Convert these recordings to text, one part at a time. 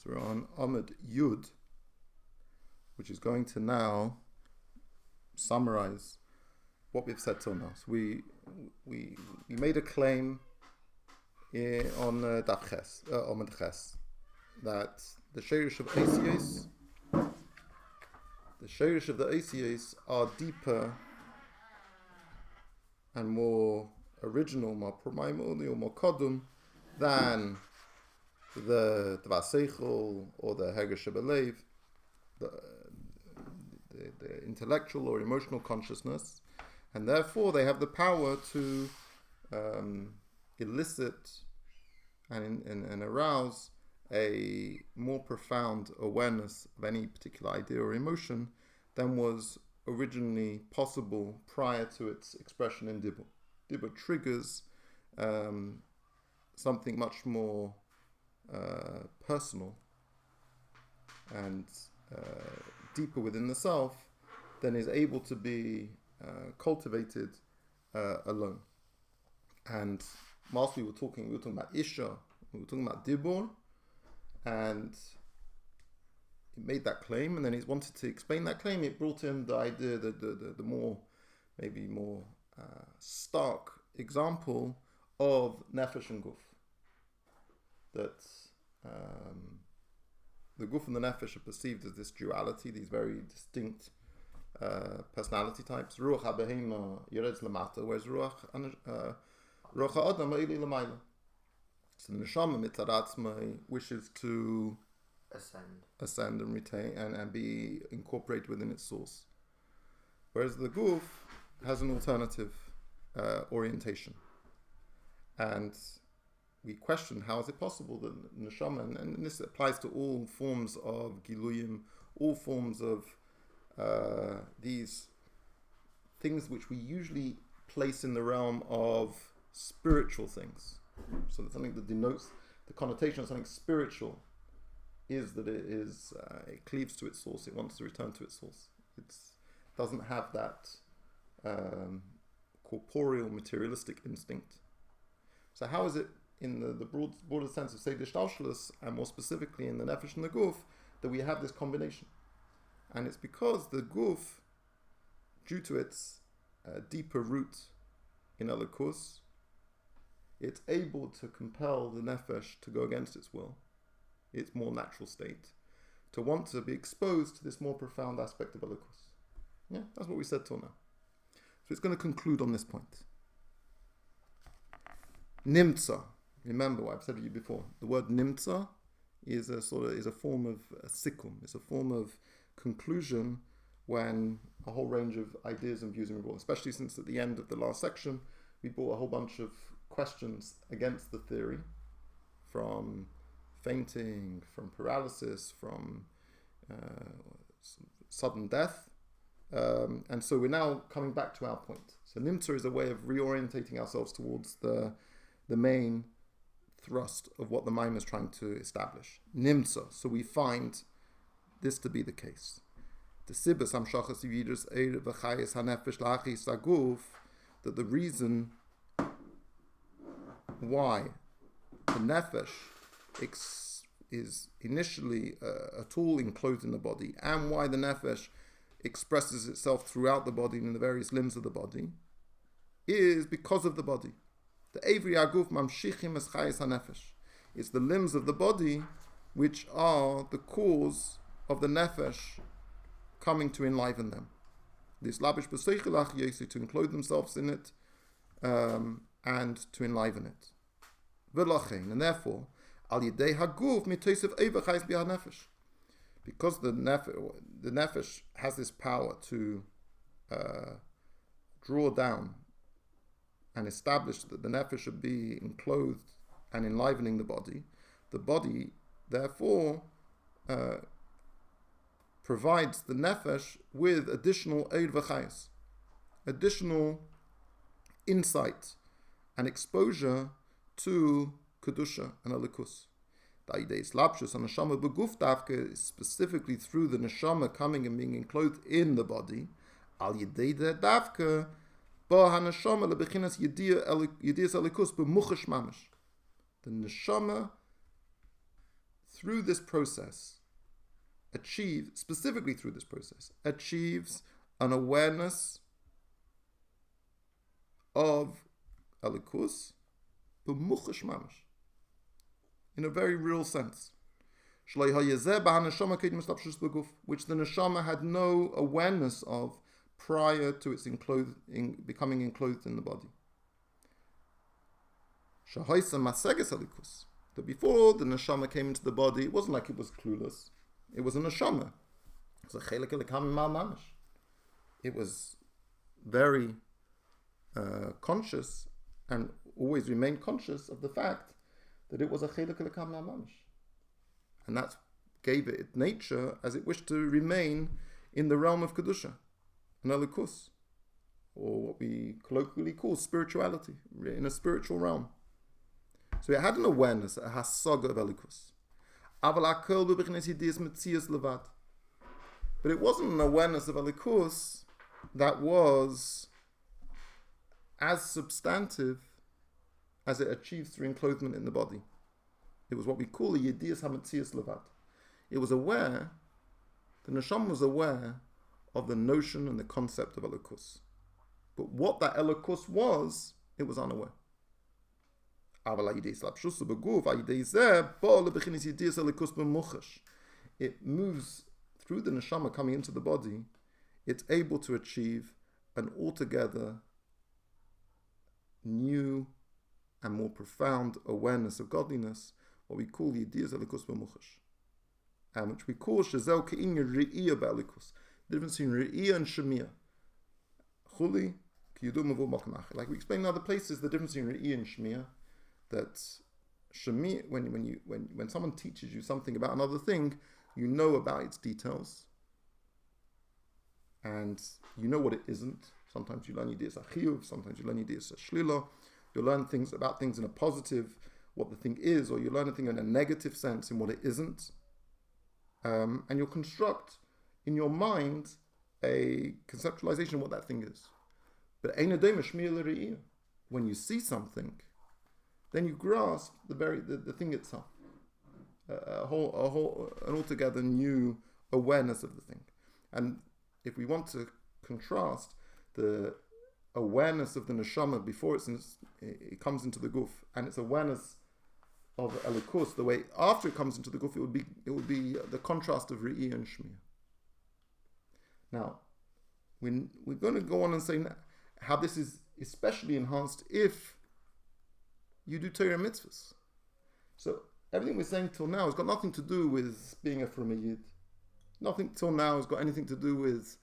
So we're on Amud Yud, which is going to now summarize what we've said till now. So we made a claim on Daf Ches, Amud Ches, that the Sheirish of ACAs, the Sheirish of the ACAs are deeper and more original, more primal, or more kodum than the Tvaseichel or the Hergesh Belev, the intellectual or emotional consciousness, and therefore they have the power to elicit and arouse a more profound awareness of any particular idea or emotion than was originally possible prior to its expression in Dibur. Dibur triggers something much more personal and deeper within the self than is able to be cultivated alone. And whilst we were talking about Isha, we were talking about Dibur, and he made that claim, and then he wanted to explain that claim. It brought in the idea, the more, maybe more stark example of Nefesh and Guf. That the Guf and the Nefesh are perceived as this duality, these very distinct personality types. Ruach HaBehema Yeretz Lamata, whereas Ruach HaAdam Ha'ili Lamayla. So the Neshama Mitzad Atzmai wishes to ascend and retain and be incorporated within its source, whereas the Guf has an alternative orientation. And we question, how is it possible that Neshama, and this applies to all forms of Giluyim, all forms of these things which we usually place in the realm of spiritual things. So that something that denotes the connotation of something spiritual is that it cleaves to its source, it wants to return to its source. It doesn't have that corporeal, materialistic instinct. So how is it in the broader sense of Seder Shtalshelus, and more specifically in the Nefesh and the Guf, that we have this combination? And it's because the Guf, due to its deeper root in Elikus, it's able to compel the Nefesh to go against its will, its more natural state, to want to be exposed to this more profound aspect of Elikus. Yeah, that's what we said till now. So it's going to conclude on this point. Nimtza. Remember what I've said to you before. The word nimtza is a form of a sikkum. It's a form of conclusion when a whole range of ideas and views are brought, especially since at the end of the last section we brought a whole bunch of questions against the theory, from fainting, from paralysis, from sudden death, and so we're now coming back to our point. So nimtza is a way of reorientating ourselves towards the main thrust of what the Maimon is trying to establish. Nimtza. So we find this to be the case. That the reason why the nefesh is initially a tool enclosed in the body, and why the nefesh expresses itself throughout the body and in the various limbs of the body, is because of the body. The Evri Aguf Mamshichim es Chayes HaNefesh. It's the limbs of the body which are the cause of the nefesh coming to enliven them. This labish b'seichel achiyesi, to enclose themselves in it, and to enliven it. V'lachein, and therefore, al yedei haguf mitosev eiver chayes b'ha nefesh. Because the nefesh has this power to draw down and establish that the nefesh should be enclosed and enlivening the body therefore provides the nefesh with additional eid v'chayes, additional insight and exposure to kedusha and alikus. The idea is lapshus and neshama beguf davke, specifically through the neshama coming and being enclosed in the body. Al yedei davke ba haneshama lebechinas yedias alikus b'muchash mamish. The neshama through this process, specifically through this process, achieves an awareness of Elikus, b'muchash mamash, in a very real sense, which the neshama had no awareness of prior to its becoming enclosed in the body. That before the neshama came into the body, it wasn't like it was clueless. It was a neshama. It was a chelek elikam mamash. It was very conscious and always remained conscious of the fact that it was a chelek elikam mamash. And that gave it its nature as it wished to remain in the realm of Kedusha, an elikus, or what we colloquially call spirituality, in a spiritual realm. So it had an awareness, a hasaga of elikus. But it wasn't an awareness of elikus that was as substantive as it achieves through enclosement in the body. It was what we call a yediyas hametzias levad. It was aware, the neshama was aware of the notion and the concept of elikus. But what that elikus was, it was unaware. It moves through the neshama coming into the body, it's able to achieve an altogether new and more profound awareness of godliness, what we call the ideas elikus b'muchash, and which we call shezel keinyan re'iyah b'elikus, the difference between re'iyah and shemiyah. Chuli kiyudum avu makanach. Like we explain in other places, the difference between re'iyah and shemiyah. That shemiyah, when someone teaches you something about another thing, you know about its details, and you know what it isn't. Sometimes you learn ideas achiyuv, sometimes you learn ideas shlila. You learn things about things in a positive, what the thing is, or you learn a thing in a negative sense in what it isn't. And you'll construct in your mind a conceptualization of what that thing is. But when you see something, then you grasp the thing itself, an altogether new awareness of the thing. And if we want to contrast the awareness of the neshama before it comes into the guf, and its awareness of elikus, the way after it comes into the guf, it would be the contrast of re'iyah and shmiyah. Now, we're going to go on and say how this is especially enhanced if you do Torah mitzvahs. So everything we're saying till now has got nothing to do with being a from Yid. Nothing till now has got anything to do with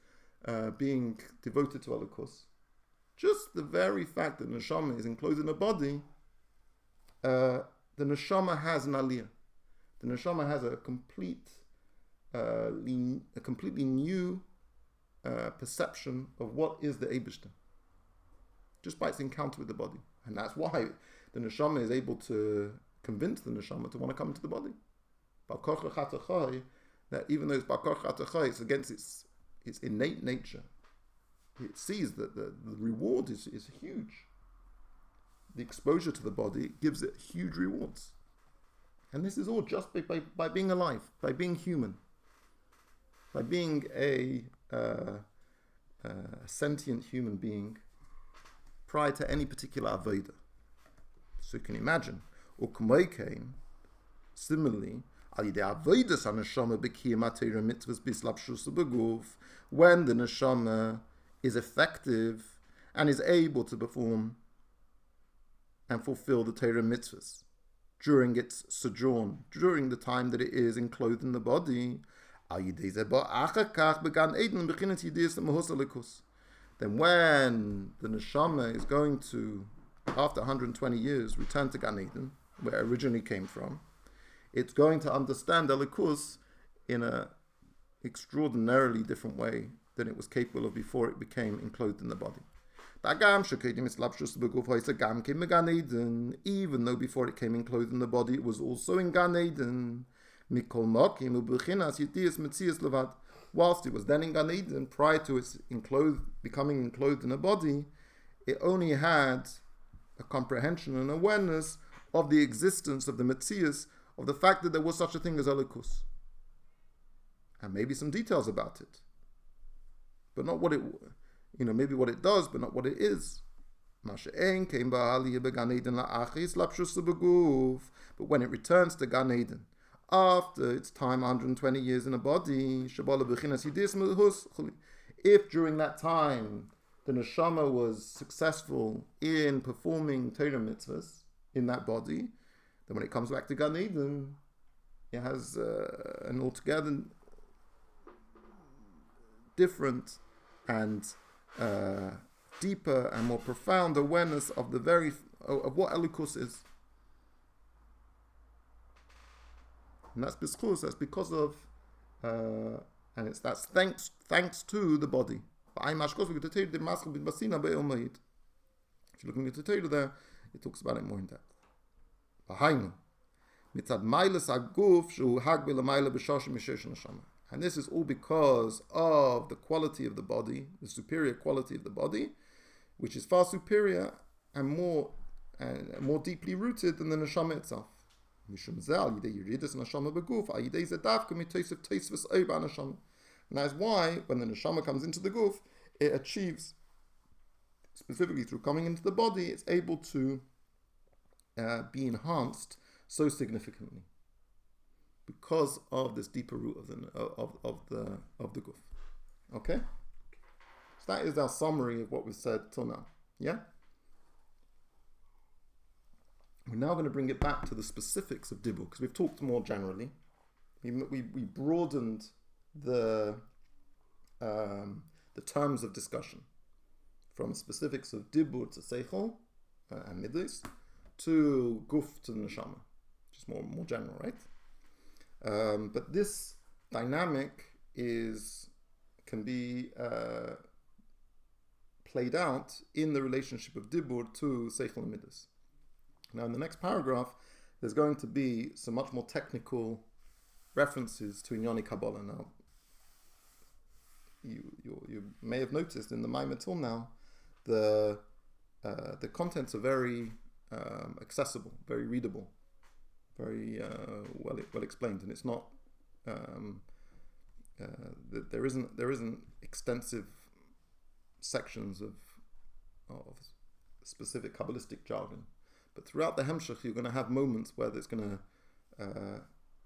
being devoted to elikus. Just the very fact that neshama is enclosed in a body, the neshama has an aliyah. The neshama has a completely new perception of what is the Eibishter, just by its encounter with the body. And that's why the neshama is able to convince the neshama to want to come into the body. That even though it's bakar chatachai, it's against its innate nature. It sees that the reward is huge. The exposure to the body gives it huge rewards. And this is all just by being alive, by being human, by being a sentient human being prior to any particular avodah. So you can imagine, similarly, when the neshama is effective and is able to perform and fulfill the Torah mitzvahs during its sojourn, during the time that it is enclosed in the body, then when the neshama is going to, after 120 years, return to Gan Eden, where it originally came from, it's going to understand elikus in an extraordinarily different way than it was capable of before it became enclosed in the body. Even though before it came enclosed in the body, it was also in Gan Eden. Whilst it was then in Gan Eden, prior to its becoming enclosed in a body, it only had a comprehension and awareness of the existence of the Metzias of the fact that there was such a thing as Elikus. And maybe some details about it. But not what it, maybe what it does, but not what it is. But when it returns to Gan Eden, after its time 120 years in a body, if during that time the neshama was successful in performing Torah mitzvahs in that body, then when it comes back to Gan Eden, it has an altogether different and deeper and more profound awareness of of what Elikus is. And that's because of that's thanks to the body. If you're looking at the Torah there, it talks about it more in depth. And this is all because of the quality of the body, the superior quality of the body, which is far superior and more deeply rooted than the neshama itself. And that's why when the neshama comes into the guf, it achieves, specifically through coming into the body, it's able to be enhanced so significantly because of this deeper root of the guf. Okay, so that is our summary of what we've said till now. Yeah. We're now going to bring it back to the specifics of dibur, because we've talked more generally. We broadened the terms of discussion from specifics of dibur to seichel and midas to guf to neshama, which is more general, right? But this dynamic can be played out in the relationship of dibur to seichel and midas. Now, in the next paragraph, there's going to be some much more technical references to Inyani Kabbalah. Now, you may have noticed in the Maimah till now, the contents are very accessible, very readable, very well explained, and it's not there isn't extensive sections of specific Kabbalistic jargon. But throughout the hemshekh, you're going to have moments where it's going to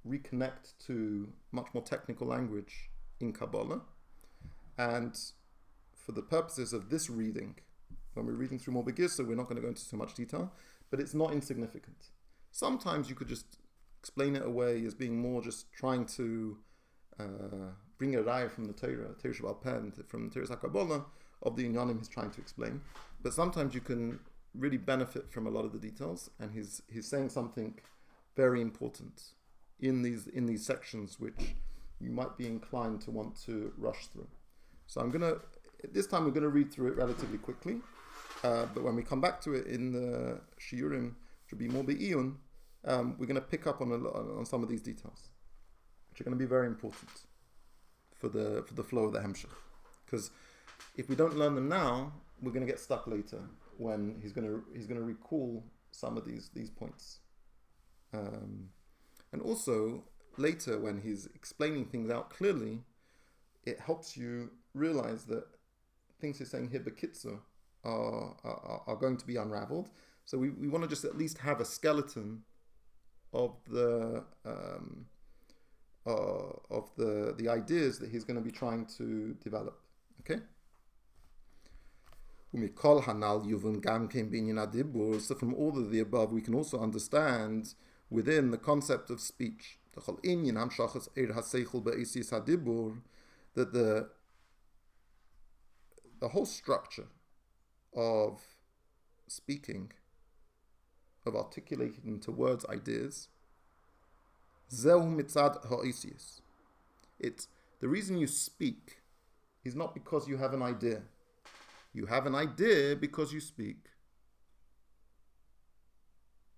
reconnect to much more technical language in Kabbalah. And for the purposes of this reading, when we're reading through more Begirsa, we're not going to go into so much detail, but it's not insignificant. Sometimes you could just explain it away as being more just trying to bring a raya from the Torah Shabbat Pen, from the Torah Kabbalah, of the Inyanim he's trying to explain. But sometimes you can really benefit from a lot of the details, and he's saying something very important in these sections which you might be inclined to want to rush through. So this time we're gonna read through it relatively quickly, but when we come back to it in the shiurim, which will be more be'iyun, we're gonna pick up on some of these details, which are gonna be very important for the flow of the hemshekh. Because if we don't learn them now, we're gonna get stuck later when he's gonna recall some of these points, and also later when he's explaining things out clearly, it helps you realize that things he's saying here b'kitzur are going to be unraveled. So we want to just at least have a skeleton of the ideas that he's going to be trying to develop. Okay. So from all of the above, we can also understand within the concept of speech that the whole structure of speaking, of articulating into words ideas, it's the reason you speak is not because you have an idea. You have an idea because you speak.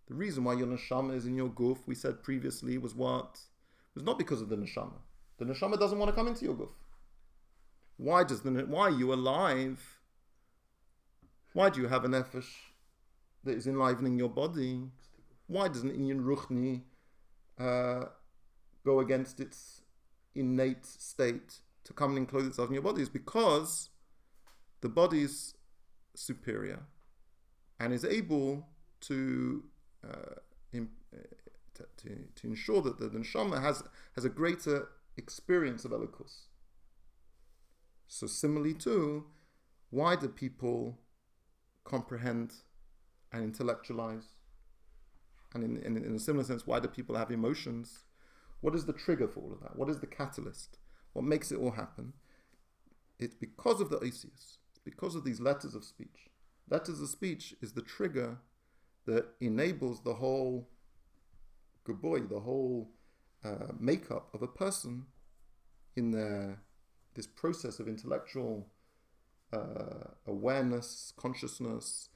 The reason why your neshama is in your guf, we said previously, was what? Was not because of the neshama. The neshama doesn't want to come into your guf. Why are you alive? Why do you have a nefesh that is enlivening your body? Why doesn't inyan ruchni go against its innate state to come and enclose itself in your body is because the body is superior and is able to ensure that the neshama has a greater experience of Elokus. So similarly too, why do people comprehend and intellectualize? And in a similar sense, why do people have emotions? What is the trigger for all of that? What is the catalyst? What makes it all happen? It's because of the Oisius. It's because of these letters of speech. Letters of speech is the trigger that enables the whole geboy, the whole makeup of a person in this process of intellectual awareness, consciousness,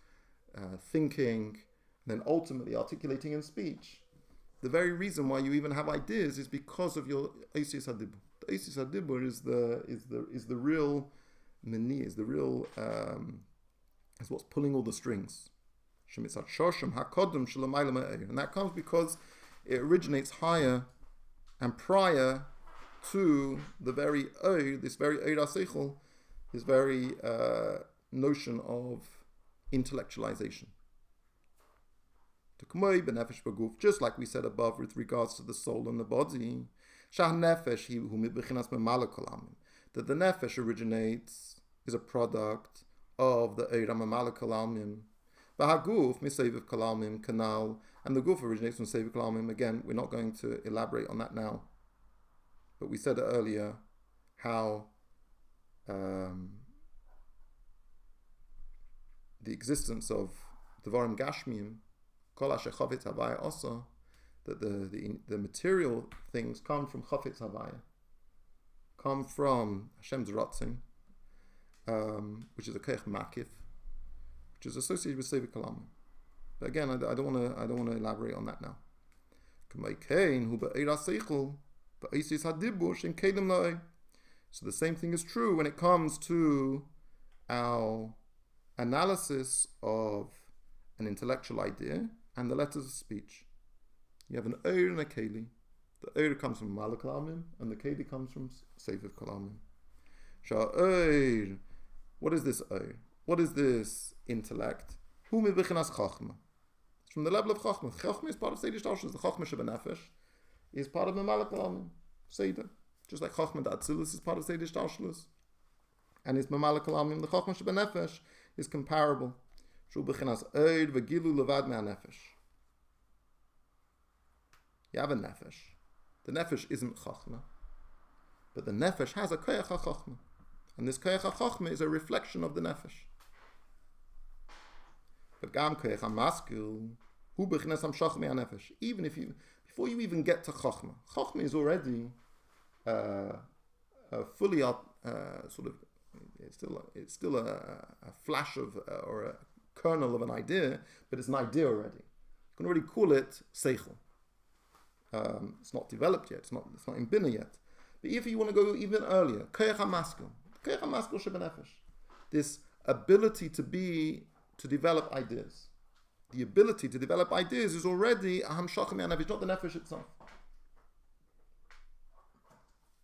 thinking, and then ultimately articulating in speech. The very reason why you even have ideas is because of your Oisius HaDibur. The Oisius HaDibur is the real mani, is what's pulling all the strings. And that comes because it originates higher and prior to the very this very aseichel, this very notion of intellectualization. Just like we said above with regards to the soul and the body, that the nefesh originates, is a product of the Eira Mamalek Kalamim. Bahaguf Miseviv Kalamim Canal, and the Guf originates from Seviv Kalamim. Again, we're not going to elaborate on that now. But we said it earlier how the existence of Devarim Gashmim, Kol Asher Chavitz Havaya also, that the material things come from Chavitz Havaya, come from Hashem's Ratzin, which is a Keich Makif, which is associated with Seviv Kalamim. But again, I don't want to elaborate on that now. So the same thing is true when it comes to our analysis of an intellectual idea and the letters of speech. You have an Eir and a Keli. The Eir comes from Malak Kalamim and the Keli comes from Seviv Kalamim. Sha'Eir. What is this Eir? What is this intellect? Hu mibichinas Chachma. It's from the level of Chachma. Chachma is part of Seder Shtalshus. The Chachma Shebenefesh is part of the Malak Kalamim. Seder. Just like Chachma D'Atzilus is part of Seder Shtalshus. And it's Malak Kalamim. The Chachma Shebenefesh is comparable. Shu bichinas Eir v'gilu levad me'anefesh. You have a nefesh. The nefesh isn't chachma, but the nefesh has a koyach chachma, and this koyach chachma is a reflection of the nefesh. But gam koyach maskil hu b'chines hamshach me'anefesh. Even before you even get to chachma, chachma is already fully sort of. It's still a flash of or a kernel of an idea, but it's an idea already. You can already call it seichel. It's not developed yet. It's not in bina yet. But if you want to go even earlier, koyach hamaskil shebenefesh, this ability to develop ideas. The ability to develop ideas is already a hamshach me'anefesh, not the nefesh itself.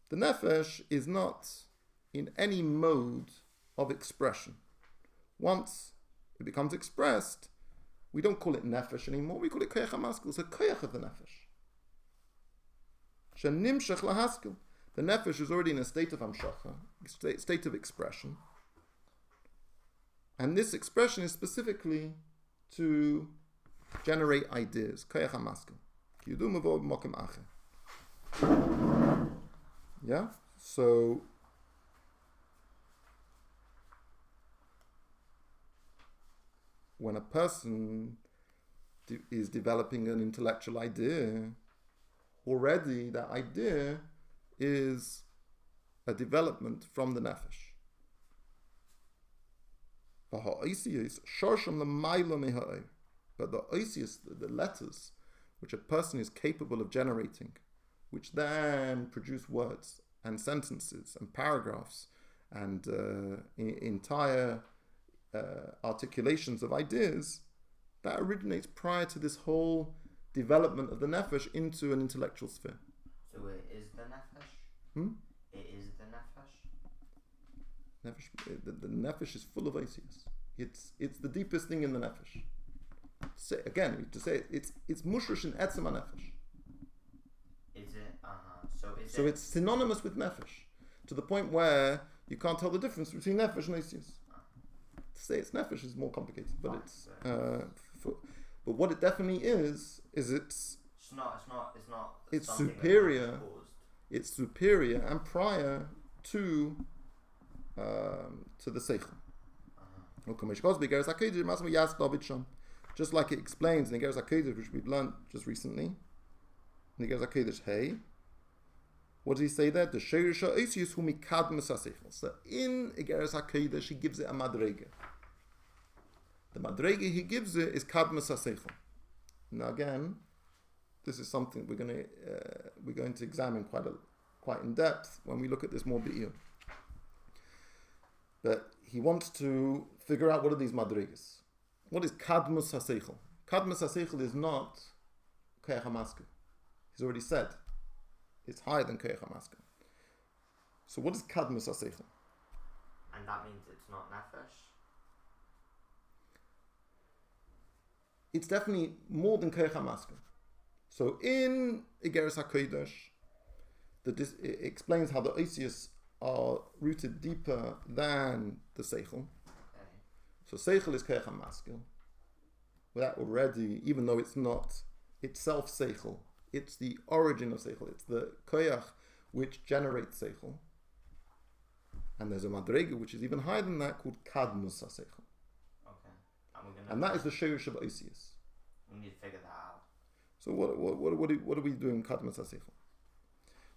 The nefesh is not in any mode of expression. Once it becomes expressed, we don't call it nefesh anymore. We call it koyach hamaskil. It's a koyach of the nefesh. The nefesh is already in a state of hamshacha, state of expression. And this expression is specifically to generate ideas. Yeah? So when a person is developing an intellectual idea, already that idea is a development from the nefesh. But the oisius, the letters, which a person is capable of generating, which then produce words and sentences and paragraphs and entire articulations of ideas, that originates prior to this whole development of the nefesh into an intellectual sphere. So it is the nefesh? It is the nefesh? The nefesh is full of Asius. It's the deepest thing in the nefesh. It's mushrish in etzem nefesh. Is it? So it's synonymous with nefesh, to the point where you can't tell the difference between nefesh and Asius. To say it's nefesh is more complicated, but but what it definitely is it's superior. It's superior and prior to the seichel. Just like it explains in Igeres HaKodesh, which we've learned just recently, in Igeres HaKodesh Hey, what does he say there? The Sheirish HaOsius hu mikadmes HaSeichel. So in Igeres HaKodesh he gives it a madrege. The madrege he gives it is kadmes HaSeichel. Now again, this is something we're going to examine quite in depth when we look at this more b'iyun. But he wants to figure out what are these madreges. What is kadmus haseichel? Kadmus haseichel is not koyach hamaska. He's already said it's higher than koyach hamaska. So what is kadmus haseichel? And that means it's not nefesh? It's definitely more than koyach hamaska. So in Igeres HaKodesh, it explains how the Asius are rooted deeper than the Seichel. So Seichel is Koyach HaMaskil. That already, even though it's not itself Seichel, it's the origin of Seichel. It's the Koyach which generates Seichel. And there's a Madrega which is even higher than that called Kadmus HaSeichel. Okay. And that is the Sheirish of Asius. We need to figure that out. So what are we doing Kadmus HaSeichel?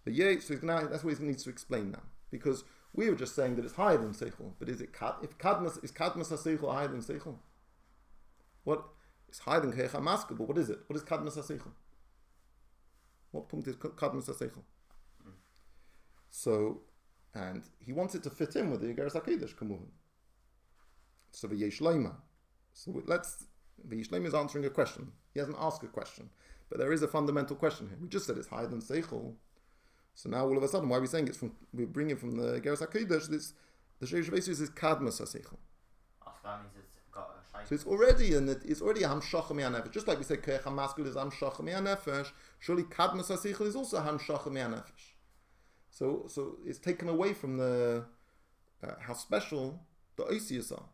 But so now that's what he needs to explain now. Because we were just saying that it's higher than Seichel, but is Kadmus HaSeichel higher than Seichel? What is higher than Koyach HaMaskil, but what is it? What is Kadmus HaSeichel? What point is Kadmus HaSeichel? So, and he wants it to fit in with the Igeres HaKodesh Kamuhin. So V'yesh Leima. So V'yesh Leima is answering a question. He hasn't asked a question, but there is a fundamental question here. We just said it's higher than Seichel. So now all of a sudden, why are we saying we bring it from the Igeres HaKodesh? The Sheirish of Asius is Kadmus HaSeichel. So that means it's got a shaykh. So it's already a hemshekh me'anefesh. Just like we say Koyach HaMaskil is hemshekh me'anefesh, surely Kadmus HaSeichel is also hemshekh me'anefesh. So it's taken away from the how special the Asius are,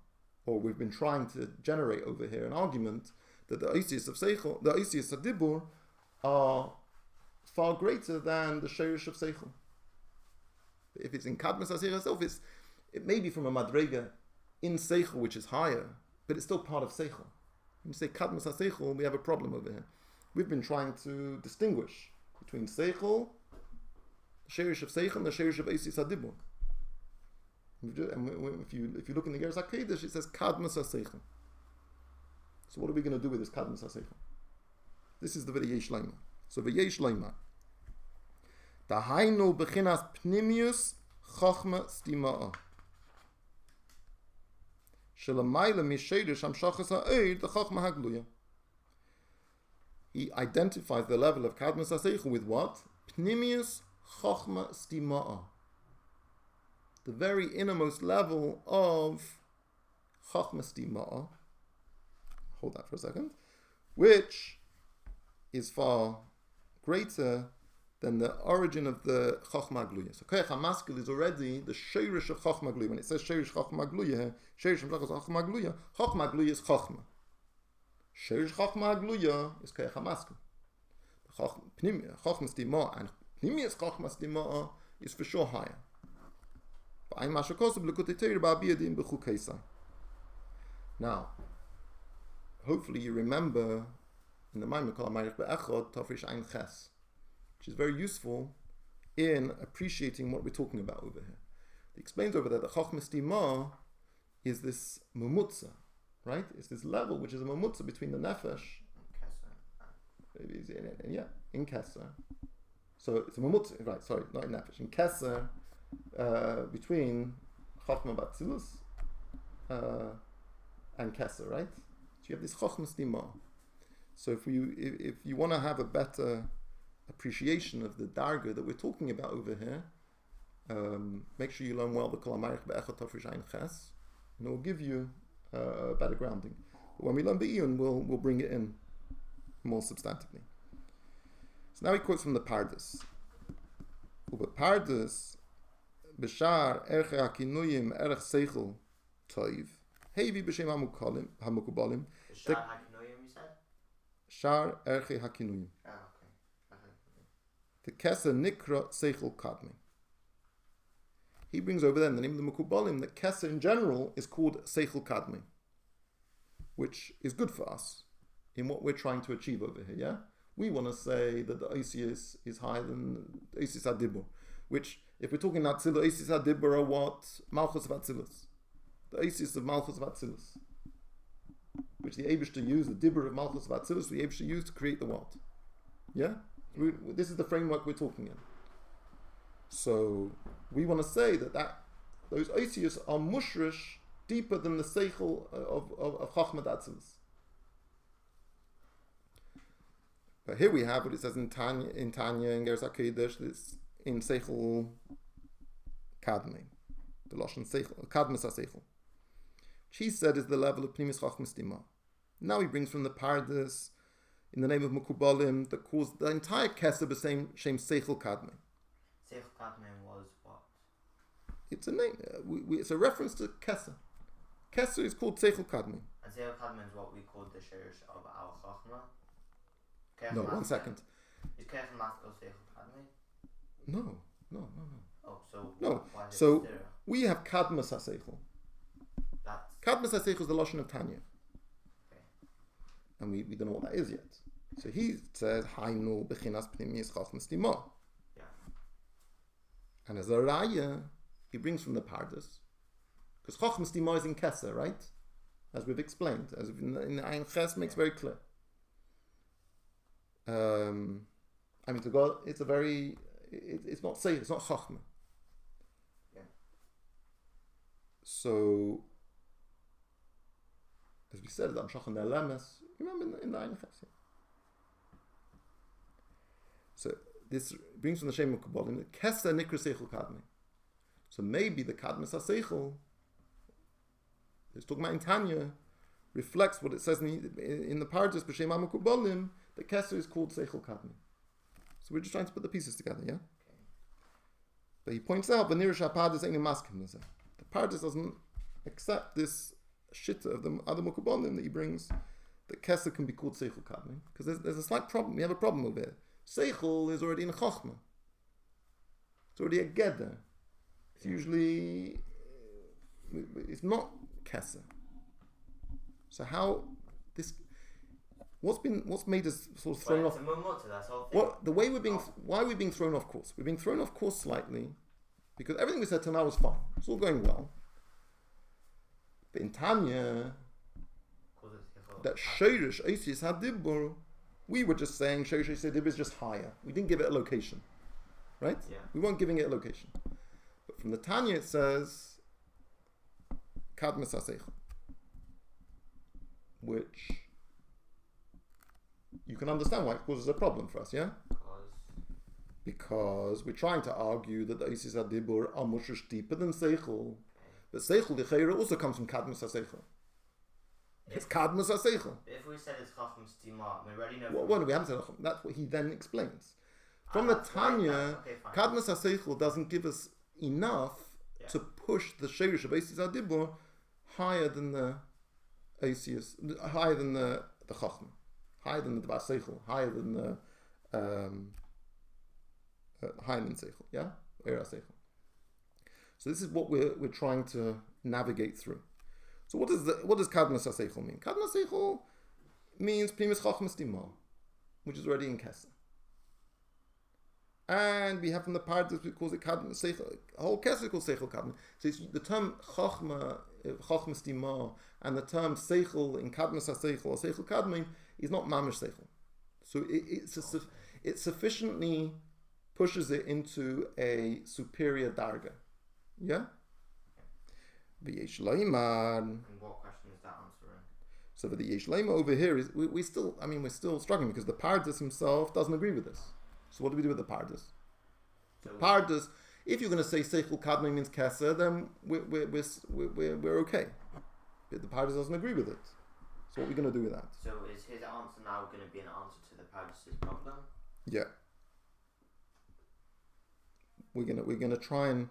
or we've been trying to generate over here an argument that the Asius of Seichel, the Asius of Dibur, are far greater than the Sheirish of Seichel. If it's in Kadmus HaSeichel itself, it may be from a Madrega in Seichel, which is higher, but it's still part of Seichel. When you say Kadmus HaSeichel, we have a problem over here. We've been trying to distinguish between Seichel, the Sheirish of Seichel, and the Sheirish of Asius HaDibur. And if you look in the Igeres HaKodesh, it says Kadmus HaSeichel. So what are we going to do with this Kadmus HaSeichel? This is the V'yesh Leima. So V'yesh Leima. Dahainu b'chinas pnimius chochma stima'a. Shelamayla misheirish hamshachas ha'oid the chochma hagluya. He identifies the level of Kadmus HaSeichel with what? Pnimius chochma stima'a. The very innermost level of chochma stima'a. Hold that for a second. Which is far greater than the origin of the Chochma Gluya. So Koyach HaMaskil is already the Sheirish of Chochma Gluya. When it says Sheirish Chochma Gluya, Sheirish Chochma Gluya is Chochma. Sheirish Chochma Gluya is Koyach HaMaskil. Chochma Stima and Pnimius Chochma Stima is for sure higher. Now, hopefully you remember in the Maimon called Ma'arich Be'echod Tafrish Ein Ches, which is very useful in appreciating what we're talking about over here. He explains over there that Chochma Stima is this mumutza, right? It's this level which is a mumutza between the nefesh in Kesser. So it's a mumutza, right? Sorry, not in nefesh. In Kesser, between Chochma Batzilus and Kesser, right? So you have this Chochma Stima. So if you want to have a better appreciation of the darga that we're talking about over here, make sure you learn well the Kol HaMarich Be'echad Tafresh Ayin Ches, and it will give you a better grounding. But when we learn Be'iyun, we'll bring it in more substantively. So now he quotes from the Pardes. Uber Pardes, B'shar Erche HaKinuyim Erech Seichel Toiv, Hevi B'shem HaMukubalim. Shar HaKinuyim, you said? Shar Erche HaKinuyim. Okay. The Keser Nikra Seichel Kadmi. He brings over then the name of the Mukubalim that Keser in general is called Seichel Kadmi, which is good for us in what we're trying to achieve over here, yeah? We want to say that the Oisius is higher than the Oisius HaDibur, which, if we're talking Atzilus, Oisius HaDibur are what? Malchus of Atzilus. The Oisius of Malchus of Atzilus, which the Eibishter used, the Dibur of Malchus of Atzilus, the Eibishter used to create the world. Yeah? This is the framework we're talking in. So, we want to say that those Oisius are mushrish deeper than the Seichel of Chachmat Atzilus. But here we have what it says in Tanya, in Geras HaKodesh, it's in Seichel Kadmi, the Lashon Seichel, Kadmas HaSeichel, which he said is the level of Pnimis Chachmas Dima. Now he brings from the Pardes, in the name of Mukubalim, that caused the entire Keser b'shem Seichel Kadmi. Seichel Kadmi was what? It's a name, it's a reference to Keser. Keser is called Seichel Kadmi. And Seichel Kadmi is what we call the Shirish of our Chachma? No, 1 second. Is Keichel Maskell Seichel Kadmi? No. Oh, so no. Why is So it Stira? we have Kadmas HaSeichel. Kadmas HaSeichel is the Lashon of Tanya. Okay. And we don't know what that is yet. So he says, Hainu Bechinas Pnimis Chachmas Dima. Yeah. And as a raya, he brings from the Pardes, because Chachmas Dima is in Keser, right? As we've explained, as in Ayin Ches makes very clear. To God, it's a very, it's not safe, it's not Chachma. Yeah. So, as we said, Am Shachan Lemes, remember in the Ayin Ches. So this brings from the Shem Mukubalim, Keser Nikra Seichel Kadmi. So maybe the Kadmas HaSeichel, it's talking about in Tanya, reflects what it says in the Pardes B'Shem HaMukubalim, the Keser is called Seichel Kadmi. So we're just trying to put the pieces together, yeah? Okay. But he points out, V'nirish HaPardes ain't a maskim leze. The Pardes doesn't accept this shitta of the other Mukubalim that he brings, that Keser can be called Seichel Kadmi. Because there's a slight problem, we have a problem over here. Seichel is already in a Chochma. It's already a Geder. It's usually, it's not Keser. So how this, what's made us sort of thrown off? Why are we being thrown off course? We're being thrown off course slightly because everything we said till now was fine. It's all going well. But in Tanya, that Sheirish Oisius HaDibur, we were just saying Sheirish Oisius HaDibur is just higher. We didn't give it a location, right? Yeah. We weren't giving it a location. But from the Tanya it says Kadmas HaSeichel, which you can understand why it causes a problem for us, yeah? Because we're trying to argue that the Oisius HaDibur are mushrish deeper than Seichel. But Seichel, the Chayra, also comes from Kadmas HaSeichel. It's Kadmas HaSeichel. If we said it's Chacham Stima, we already know. Well, we haven't said Chacham. That's what he then explains. From the Tanya, Kadmas HaSeichel doesn't give us enough to push the Sheirish of Oisius HaDibur higher than the Oisius, higher than the Chacham, higher than the Dvar Seichel, higher than the higher than Seichel, yeah? Era Seichel. So this is what we're trying to navigate through. So what does Kadmas HaSeichel mean? Kadmas HaSeichel means Primus Chachmas Dima, which is already in Keser. And we have from the Pardes, we call it Kadmas Seichel, whole Keser calls Seichel Kadmas. So it's the term Chachma, Chachmas Dima, and the term Seichel in Kadmas HaSeichel or Seichel Kadmi is not Mamish Seichel. So it sufficiently pushes it into a superior darga. Yeah? And what question is that answering? So for the Yesh Lema over here is we're still struggling because the Pardes himself doesn't agree with this. So what do we do with the Pardes? So Pardes, if you're going to say Seichel Kadmon means Keser, then we're okay. But the Pardes doesn't agree with it. So what are we going to do with that? So is his answer now going to be an answer to the Pardes' problem? Yeah. We're gonna try and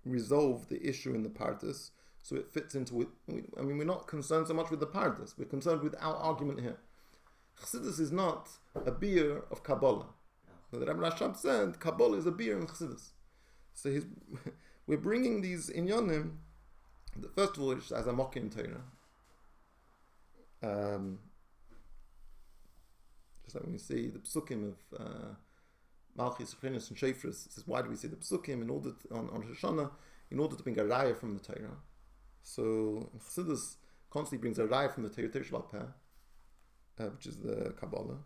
resolve the issue in the Pardes so it fits into it. We're not concerned so much with the Pardes. We're concerned with our argument here. Chassidus is not a beer of Kabbalah. So the Rebbe Rashab said Kabbalah is a beer in Chassidus. So we're bringing these inyanim. First of all, it's as a mocking Torah. Just like when we see the psukim of Malchus, Chenis, and Shefris, it says, why do we see the psukim in order on Rosh Hashanah in order to bring a raya from the Torah? So Chassidus constantly brings a raya from the Torah Shebal Peh, which is the Kabbalah,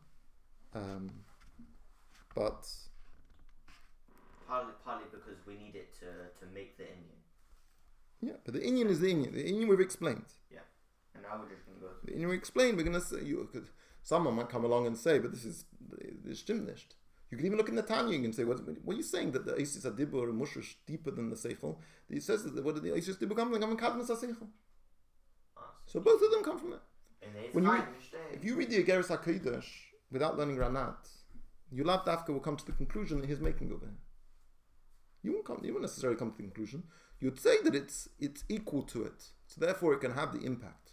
but partly because we need it to make the Indian. Yeah, but the Indian is the Indian. The Indian we've explained. Yeah, and now we're just going to go. The Indian we explained. We're going to say because someone might come along and say, but this stimmt nicht. You can even look in the Tanya and say, what are you saying that the Isis Adibur and Mushrish deeper than the Seichel? He says that what did the Isis Adibur come from? They come from Kadmas HaSeichel. So both of them come from it. If you read the Ageres HaKodesh without learning Ranat, your Lav Dafka will come to the conclusion that he's making over here. You won't necessarily come to the conclusion. You'd say that it's equal to it, so therefore it can have the impact.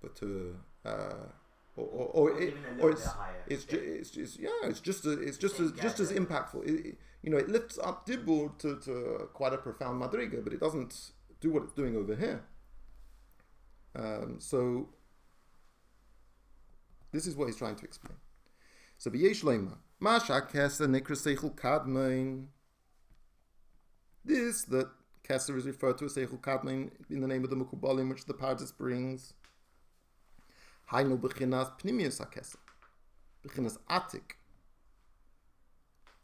But it's just as impactful. It lifts up Dibur to quite a profound madriga, but it doesn't do what it's doing over here. So this is what he's trying to explain. So v'yesh leima masha kesa nikra seichel kadmon. This that Keser is referred to as Seichel Kadmon in the name of the Mukubalim, which the Pardes brings. Hainu b'chinas pnimius HaKeser, b'chinas Atik.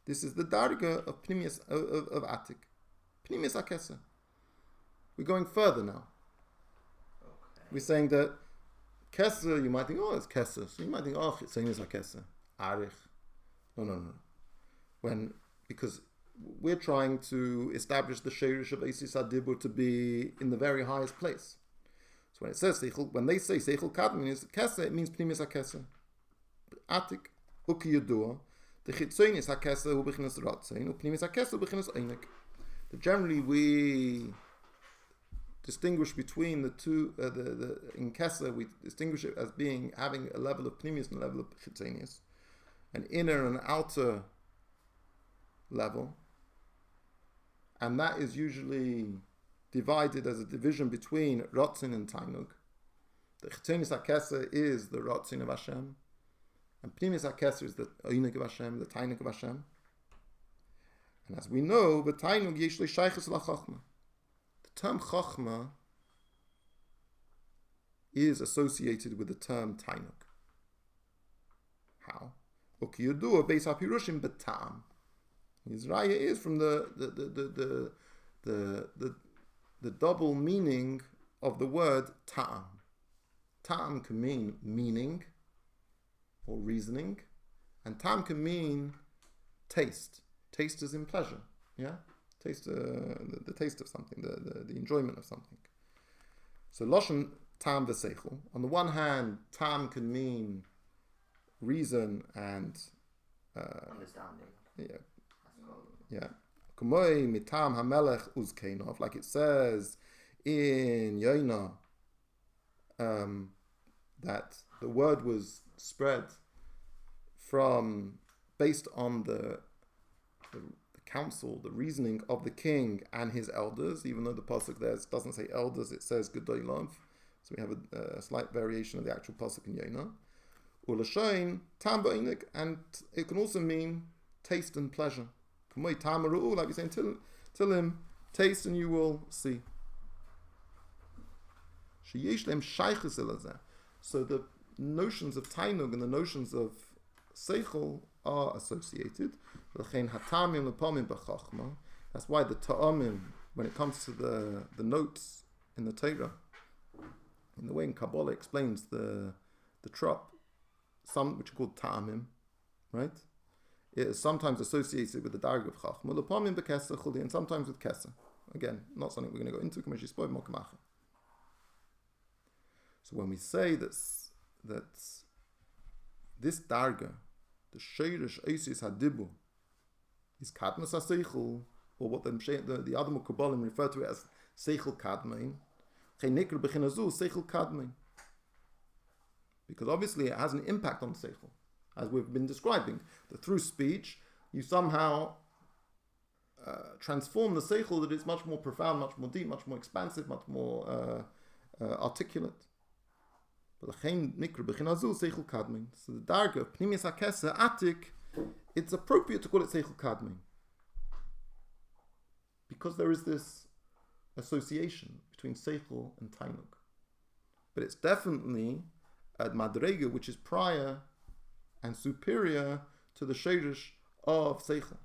This is the darga of pnimius of Atik, pnimius HaKeser. We're going further now. Okay. We're saying that Keser, you might think, oh, it's Keser. So you might think, oh, it's pnimius HaKeser, Arich. No. Because we're trying to establish the Sheirish of Eisis HaDibur to be in the very highest place. So when it says when they say Seichel Kadmon is Keser, it means Pnimis HaKeser. Atik, Uki Yudua, the Chitzonis HaKeser hu b'chinas Ratzein, u Pnimis HaKeser b'chinas Einik. Generally, we distinguish between the two. In Keser, we distinguish it as having a level of Pnimis and a level of Chitzonis, an inner and outer level. And that is usually divided as a division between Ratzin and Tainug. The Chitzonis HaKeser is the Ratzin of Hashem, and Pnimis HaKeser is the Einig of Hashem, the Tainug of Hashem. And as we know, the Tainug yesh lo shaychus la'chachma. The term Chachma is associated with the term Tainug. How? Uki yudua beis hapirushim b'ta'am. His raya is from the double meaning of the word ta'am. Ta'am can mean meaning or reasoning, and ta'am can mean taste. Taste is in pleasure, yeah. Taste, the taste of something, the enjoyment of something. So lashon ta'am v'seichel. On the one hand, ta'am can mean reason and understanding. Yeah. Kumoi mitam hamelech uzkeinov, like it says in Yonah, that the word was spread based on the counsel, the reasoning of the king and his elders, even though the pasuk there doesn't say elders, it says gedoylov. So we have a slight variation of the actual pasuk in Yonah. Ulashain tam ba'inuk, and it can also mean taste and pleasure. Like you're saying, tell him, taste and you will see. So the notions of Tainug and the notions of Seichel are associated. That's why the Ta'amim, when it comes to the notes in the Torah, in the way in Kabbalah explains the trop, some which are called ta'amim, right? It is sometimes associated with the darg of chachma, and sometimes with kesa. Again, not something we're going to go into. So when we say that this darga, the sheirish eisis hadibu, is kadmas ha-seichel, or what the other Mukabbalim refer to it as seichel kadmein, chenikr b'chinazu seichel kadmein. Because obviously it has an impact on seichel, as we've been describing. That through speech, you somehow transform the seichel, that it's much more profound, much more deep, much more expansive, much more articulate. So the darga of pnimis hakesa atik, it's appropriate to call it seichel kadmein, because there is this association between seichel and tainug. But it's definitely a madrega which is prior and superior to the sheirish of seichel.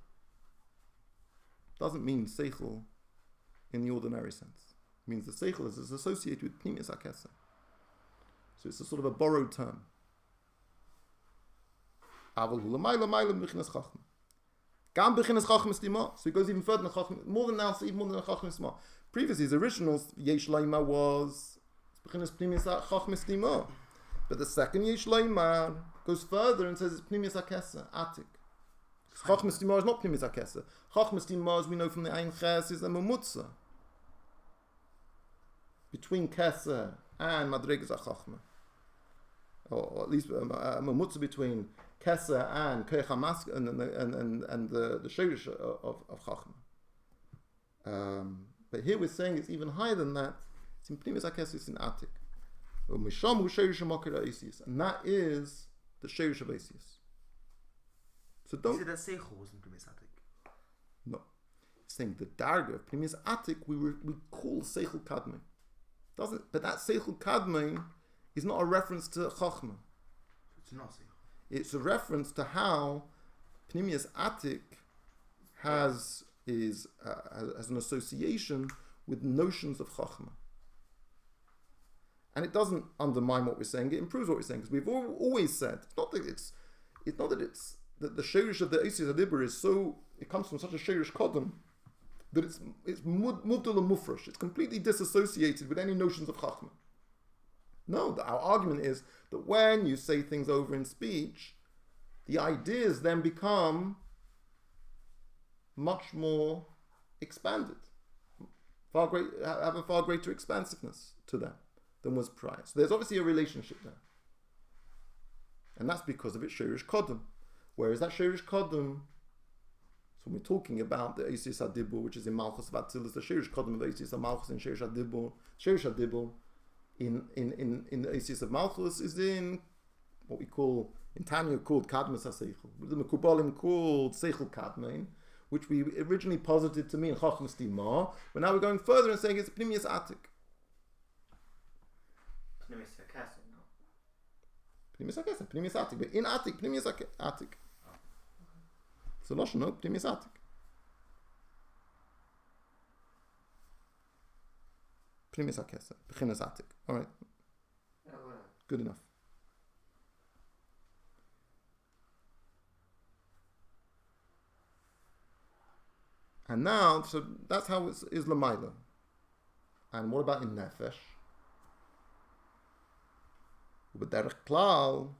Doesn't mean seichel in the ordinary sense. It means the seichel is associated with pnimis hakesa. So it's a sort of a borrowed term. So he goes even further than more than now, even more than Chachma. Previously, his original Yesh Laima was B'chinas Pnimis Chachma Stima. But the second Yesh Laima goes further and says it's Pnimis HaKesa, Atik. Chachma Stima is not Pnimis HaKesa. Chachma Stima, as we know from the Ein Ches, is a Mamutza between Kesa and Madregas HaChachma. Or at least a Mamutza between Kesa and Keich HaMask and the Sheirish of Chachma. But here we're saying it's even higher than that. It's in Pnimis HaKesa, it's in Atik. And that is the Sheirish of Asius. So don't... You said that Seichel was in Pnimis Atik? No. It's saying the Darga of Pnimis Atik we call Seichel Kadmei. But that Seichel Kadmei is not a reference to Chachma. It's not Seichel. It's a reference to how Pnimius Atik has an association with notions of Chachma. And it doesn't undermine what we're saying, it improves what we're saying. Because we've always said, it's not that the Sheirish of the Eisis Adibur is so, it comes from such a Sheirish Kodem, that it's Mubdul and Mufresh. It's completely disassociated with any notions of Chachma. No, our argument is that when you say things over in speech, the ideas then become much more expanded, have a far greater expansiveness to them than was prior. So there's obviously a relationship there. And that's because of its Sheirish Kodem. Whereas that Sheirish Kodem, so when we're talking about the Eisis Adibur, which is in Malchus Vatzilus, the Sheirish Kodem of Eisis Malchus and Sheirish Adibur, in the Eisis of Malchus is in what we call, in Tanya called Kadmas HaSeichel, the Mekubalim called Seichel Kadmein, which we originally posited to mean Chachma Stima, but now we're going further and saying it's Pnimius Atik. Pnimis HaKesa, no? Pnimius HaKesa, Pnimius Atik, but in Atik, Pnimius Atik. So Lashon, no, Pnimius Atik. Pnimius HaKesa, B'chinas Atik. All right. Good enough. And now, so that's how it is Lamaila. And what about in Nefesh? B'derech klal,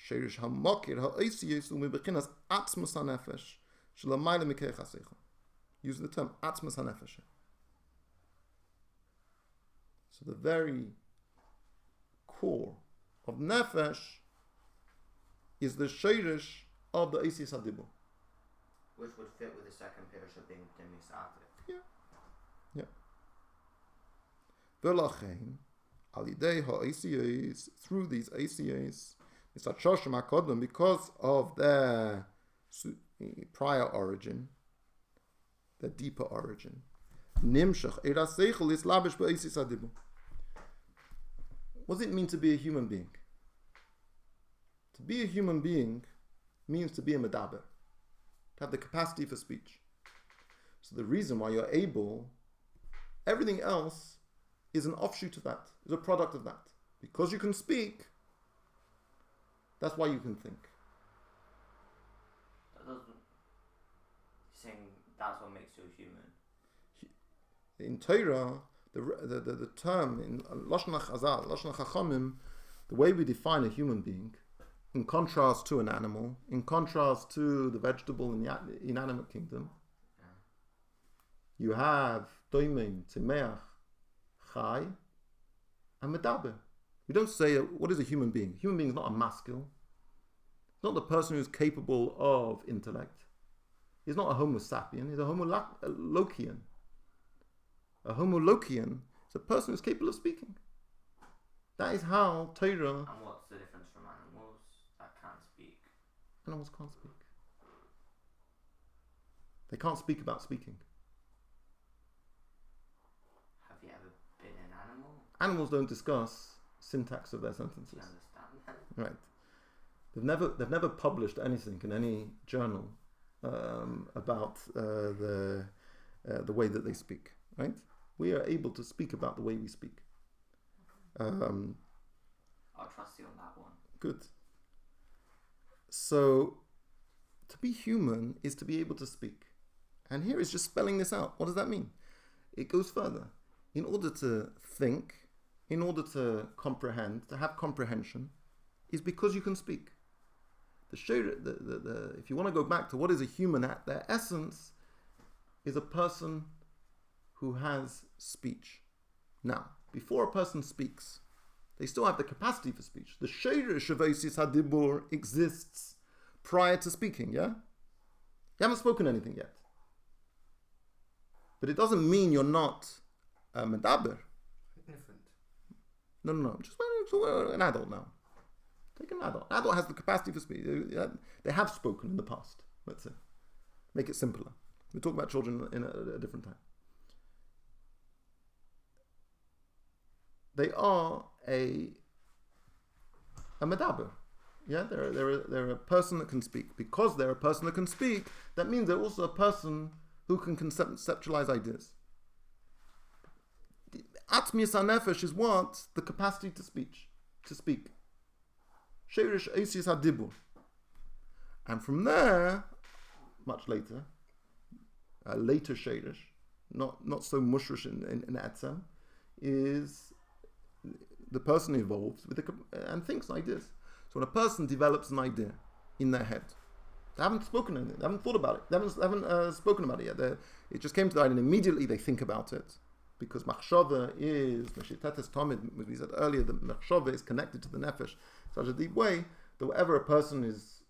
sheirish hamakir ha'oisiyus u'mib'chinas atzmus ha'nefesh sh'lamaila mikeich ha'seichel. Use the term atzmus ha'nefesh. So the very core of nefesh is the sheirish of the Eisis Hadibur. Which would fit with the second parish of being Pnimis Atik. Yeah. V'lachein, alidei ha'asiyos, through these asiyos, because of their prior origin, their deeper origin, nimshach eira seichel is labish ba'asis adibur. What does it mean to be a human being? To be a human being means to be a medaber, to have the capacity for speech. So the reason why you're able, everything else is an offshoot of that, is a product of that. Because you can speak, that's why you can think. That doesn't. Saying that's what makes you human. In Torah, the term in Lashon Chazal, Lashon Chachamim, the way we define a human being, in contrast to an animal, in contrast to the vegetable in the inanimate kingdom, you have Doimim, Tzimeach, Chai, and Medaber. We don't say, what is a human being? A human being is not a masculine. It's not the person who's capable of intellect. He's not a homo sapien, he's a homo lokian. A homo lokian is a person who's capable of speaking. That is how Torah... And what's the difference from animals that can't speak? Animals can't speak. They can't speak about speaking. Have you ever been an animal? Animals don't discuss syntax of their sentences. Do you understand that? Right. They've never published anything in any journal about the way that they speak. Right? We are able to speak about the way we speak. I'll trust you on that one. Good. So, to be human is to be able to speak. And here is just spelling this out. What does that mean? It goes further. In order to think, in order to comprehend, to have comprehension, is because you can speak. If you want to go back to what is a human at their essence, is a person who has speech. Now, before a person speaks, they still have the capacity for speech. The sheirish of Osis HaDibur exists prior to speaking, yeah? You haven't spoken anything yet. But it doesn't mean you're not a medaber. Infant. No. Just an adult now. Take an adult. An adult has the capacity for speech. They have spoken in the past, let's say. Make it simpler. We'll talk about children in a different time. They are a medaber. Yeah, they're a person that can speak. Because they're a person that can speak, that means they're also a person who can conceptualize ideas. Atmius HaNefesh is what? The capacity to speak. Sheirish Osis HaDibur. And from there, much later, a later Sheirish, not so mushrish in Etzem, is the person evolves with and thinks ideas. So when a person develops an idea in their head, they haven't spoken anything, they haven't thought about it, they haven't spoken about it yet. It just came to the idea and immediately they think about it. Because machshava is, Meshitetes Tomid, as we said earlier, the machshava is connected to the nefesh in such a deep way that whatever a person is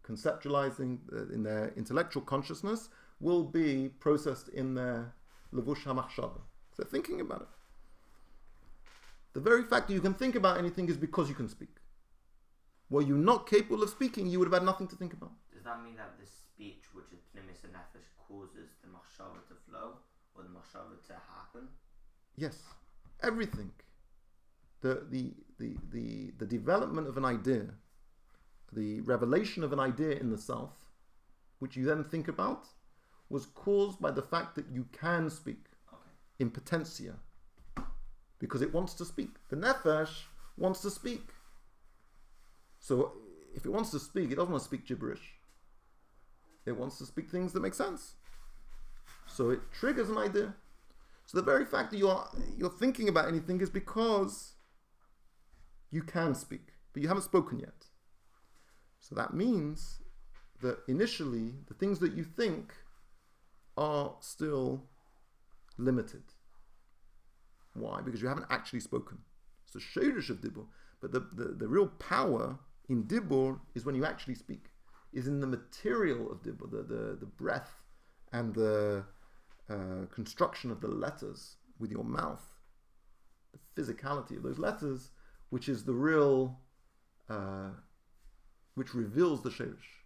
conceptualizing in their intellectual consciousness will be processed in their levush hamachshava. So they're thinking about it. The very fact that you can think about anything is because you can speak. Were you not capable of speaking, you would have had nothing to think about. Does that mean that the speech, which is pnimis and nefesh, causes the machshava to flow or the machshava to happen? Yes, everything. The development of an idea, the revelation of an idea in the self, which you then think about, was caused by the fact that you can speak. Okay. In potentia, because it wants to speak. The nefesh wants to speak. So if it wants to speak, it doesn't want to speak gibberish. It wants to speak things that make sense. So it triggers an idea. So the very fact that you're thinking about anything is because you can speak, but you haven't spoken yet. So that means that initially the things that you think are still limited. Why? Because you haven't actually spoken. It's the sheirish of dibur. But the real power in dibur is when you actually speak, is in the material of dibur, the breath and the construction of the letters with your mouth, the physicality of those letters, which is the real, which reveals the sheirish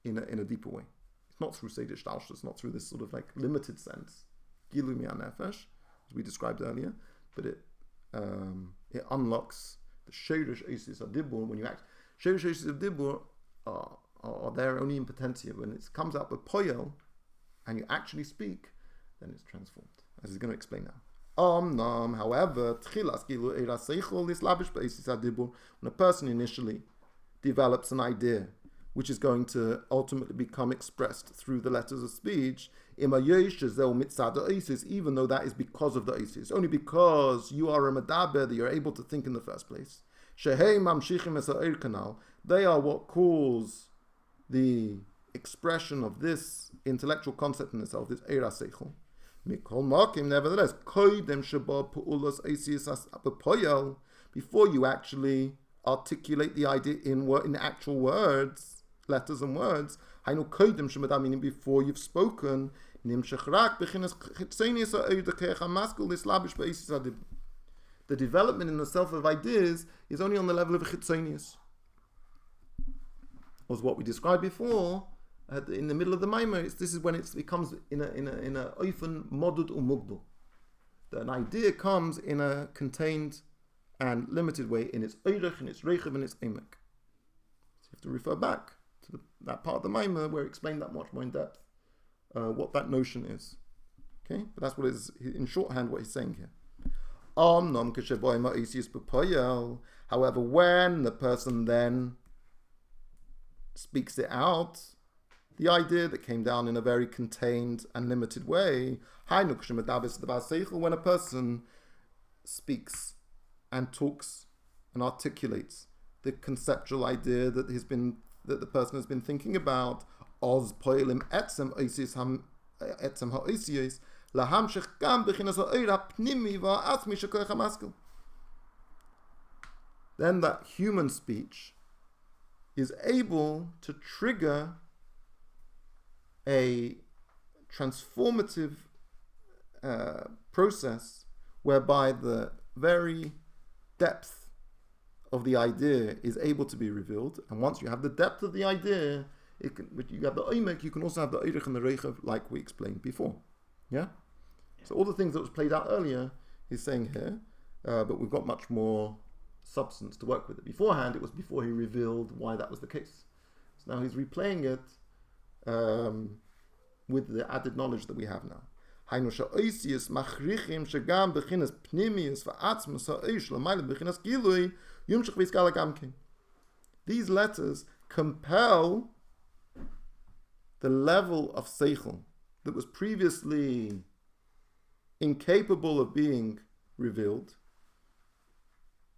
in a deeper way. It's not through Seder Shtalsh, it's not through this sort of like limited sense, Gilu Mi'an Nefesh, as we described earlier, but it unlocks the Sheirish Osis HaDibur. When you act, Sheirish Osis HaDibur are there only in potentia. When it comes out with Poyel, and you actually speak, then it's transformed. as he's going to explain now. However, when a person initially develops an idea which is going to ultimately become expressed through the letters of speech, even though that is because of the Isis, only because you are a Medaber that you're able to think in the first place. They are what cause the expression of this intellectual concept in itself, this Eira Seichel. Nevertheless, before you actually articulate the idea in actual words, letters and words, meaning before you've spoken, the development in the self of ideas is only on the level of a chitzonius. Was what we described before in the middle of the Maimah. This is when it becomes in a oifen modud umugdal. That an idea comes in a contained and limited way in its oirech, in its reichav, and its emek. So you have to refer back to that part of the Maimah where it explained that much more in depth what that notion is. Okay, but that's what is in shorthand what he's saying here. However, when the person then speaks it out, the idea that came down in a very contained and limited way, when a person speaks and talks and articulates the conceptual idea that the person has been thinking about, then that human speech is able to trigger a transformative process whereby the very depth of the idea is able to be revealed. And once you have the depth of the idea, you have the oimek, you can also have the oirich and the reichav, like we explained before. Yeah? So all the things that was played out earlier, he's saying here, but we've got much more substance to work with it. Beforehand, it was before he revealed why that was the case. So now he's replaying it with the added knowledge that we have now. These letters compel the level of seichel that was previously incapable of being revealed.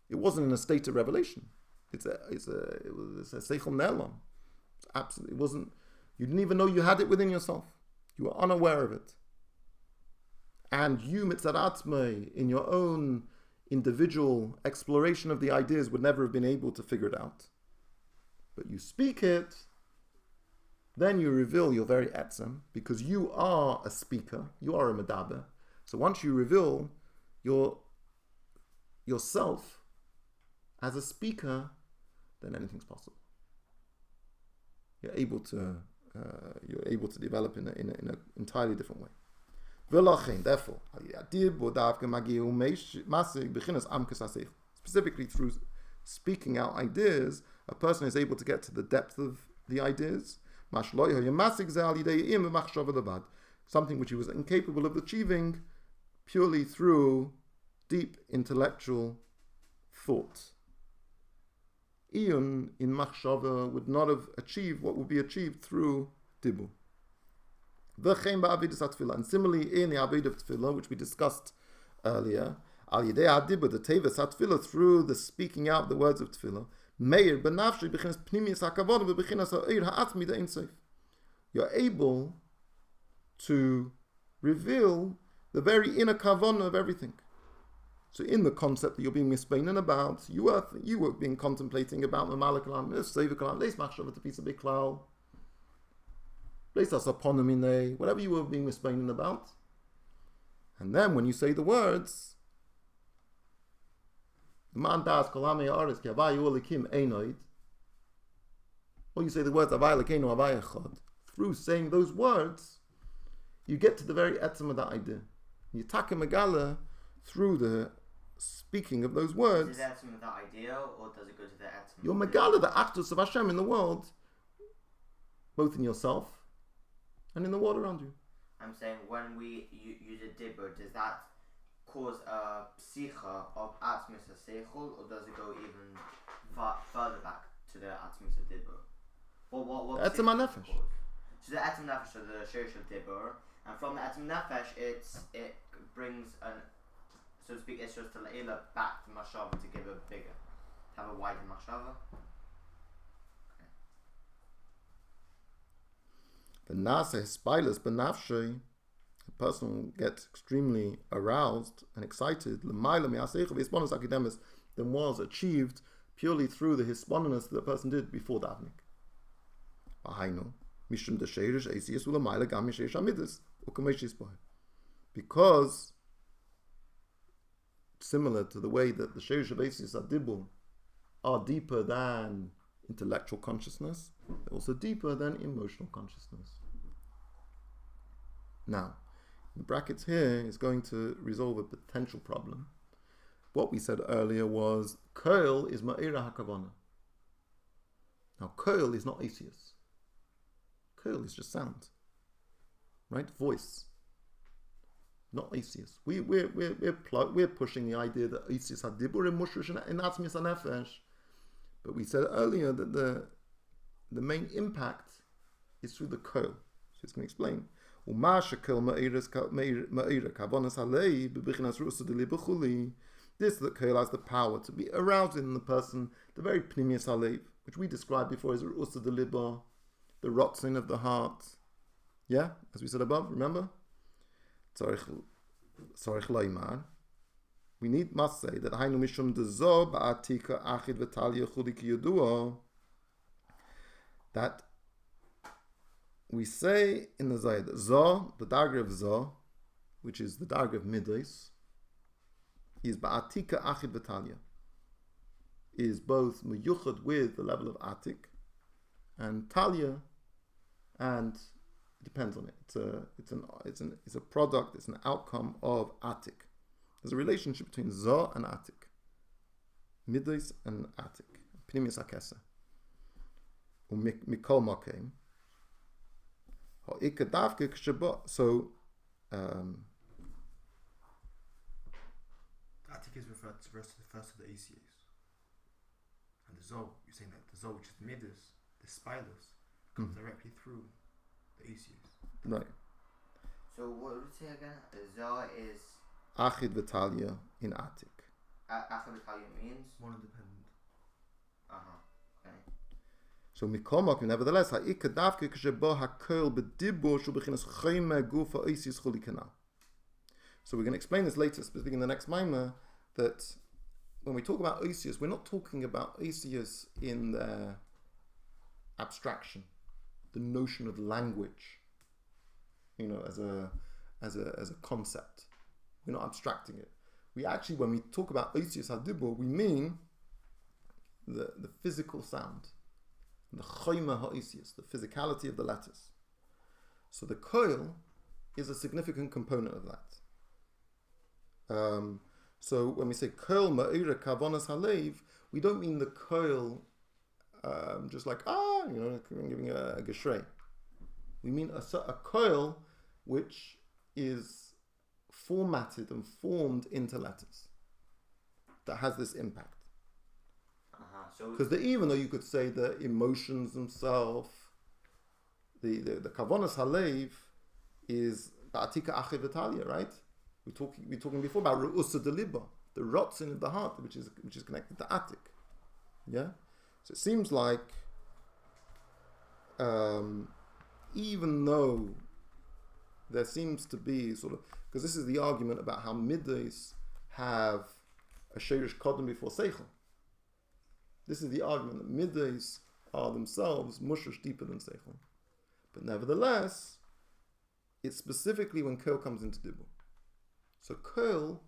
It wasn't in a state of revelation. It was a seichel ne'elam. Absolutely, it wasn't. You didn't even know you had it within yourself. You were unaware of it. And you, mitzaratzmei, in your own individual exploration of the ideas, would never have been able to figure it out. But you speak it, then you reveal your very etzem, because you are a speaker, you are a medaber. So once you reveal yourself as a speaker, then anything's possible. You're able to develop in an entirely different way. Therefore, specifically through speaking out ideas, a person is able to get to the depth of the ideas. Something which he was incapable of achieving purely through deep intellectual thought. Iyun in machshava would not have achieved what would be achieved through dibur. And similarly in the Avodah of Tefillah, which we discussed earlier, al yedei hadibur, the teves hatefillah, through the speaking out the words of Tefillah, meir benafshi b'chinas pnimius hakavod v'b'chinas ha'ir ha'atzmi de'ein sof. You're able to reveal the very inner kavanah of everything. So in the concept that you're being misbeinen about, you were being contemplating about Mamala Kalam, Seva Kalam, Leis Machshava Tefisa Beklal, Leis Asaponamine, whatever you were being misbeinen about. And then when you say the words, Man Das Kalame Aris Ki Avai Ulikim Einoid, or you say the words Avai Lekenu Avai Echad, through saying those words, you get to the very etzem of that idea. You take a megala through the speaking of those words. Is it etzem of that idea, or does it go to the etzem? Your megala, the actus of Hashem in the world, both in yourself and in the world around you. I'm saying when we use a dibur, does that cause a psicha of atmis seichel, or does it go even further back to the atmis dibur? What Etzem HaNefesh. So the etzem nefesh, so the shirish of dibur, and from the etzem nefesh, it brings an, so to speak, it's just to le'ila back to mashava to give a bigger, to have a wider mashava. The nasa hispilus benafshay, a person will get extremely aroused and excited, l'mayla mi'aseicha v'hisponus akidemis, than was achieved purely through the hisponnus that the person did before davening. Ahainu mishum desheirish eisius u'lamayla gam misheish amidus u'kameshis boy, because similar to the way that the sheirish of eisius adibul are deeper than intellectual consciousness, they're also deeper than emotional consciousness. Now, the brackets here is going to resolve a potential problem. What we said earlier was Koil is Ma'ira HaKavana. Now, Koil is not Asius. Koil is just sound, right? Voice, not Asius. We're pushing the idea that Asius had Dibur and Mushrish and Atzmis HaNefesh. But we said earlier that the main impact is through the Koil. So it's going to explain. This that Koil has the power to be aroused in the person, the very pnimius halev, which we described before as Ru'usa de Liba, the rotzin of the heart. Yeah, as we said above, remember? We must say that Hainu Mishum de Zo Ba'atika Achid V'Talia Chudik Yuduo, that we say in the Zayed that Zo, the Darga of Zo, which is the Darga of Midlis, is Ba'atika Achid V'Talia, is both Meyuchad with the level of Atik and Talia, and it depends on it. It's a product, it's an outcome of Atik. There's a relationship between Zo and Atik, Midlis and Atik, Pnimius HaKesa. Mikol Makeim. So, Atik is referred to first to the ACAs. And the Zo, you're saying that the Zo, which is Midis, the Spilus, comes directly through the ACAs. Right. So what would you say again? Zo is Achid V'Talia in Atik. Achid V'Talia means? One independent. Okay. So Mikomak, nevertheless, Ha'ikadavke Kshebo HaKoil B'Dibur Shu B'chinas Chayme Gufa Oisis Chulikana. So we're going to explain this later, specifically in the next Maimah, that when we talk about Oisius, we're not talking about Oisius in their abstraction, the notion of language, as a concept. We're not abstracting it. We actually, when we talk about Oisius HaDibur, we mean the physical sound, the Chayma HaOisius, the physicality of the letters. So the Koil is a significant component of that. So when we say Koil Ma'ira Kavonas Halev, we don't mean the Koil just like, giving a geshrei. We mean a Koil which is formatted and formed into letters that has this impact. Because even though you could say the emotions themselves, the Kavonas Halev is Ba'atika Achid V'Talia, right? We're talking before about Ru'usa de Liba, the rotzin of the heart, which is connected to Atik. Yeah? So it seems like even though there seems to be because this is the argument about how middays have a sheirish kodem before seichel. This is the argument that middays are themselves mushrish deeper than seichel. But nevertheless, it's specifically when Koil comes into Dibur. So Koil,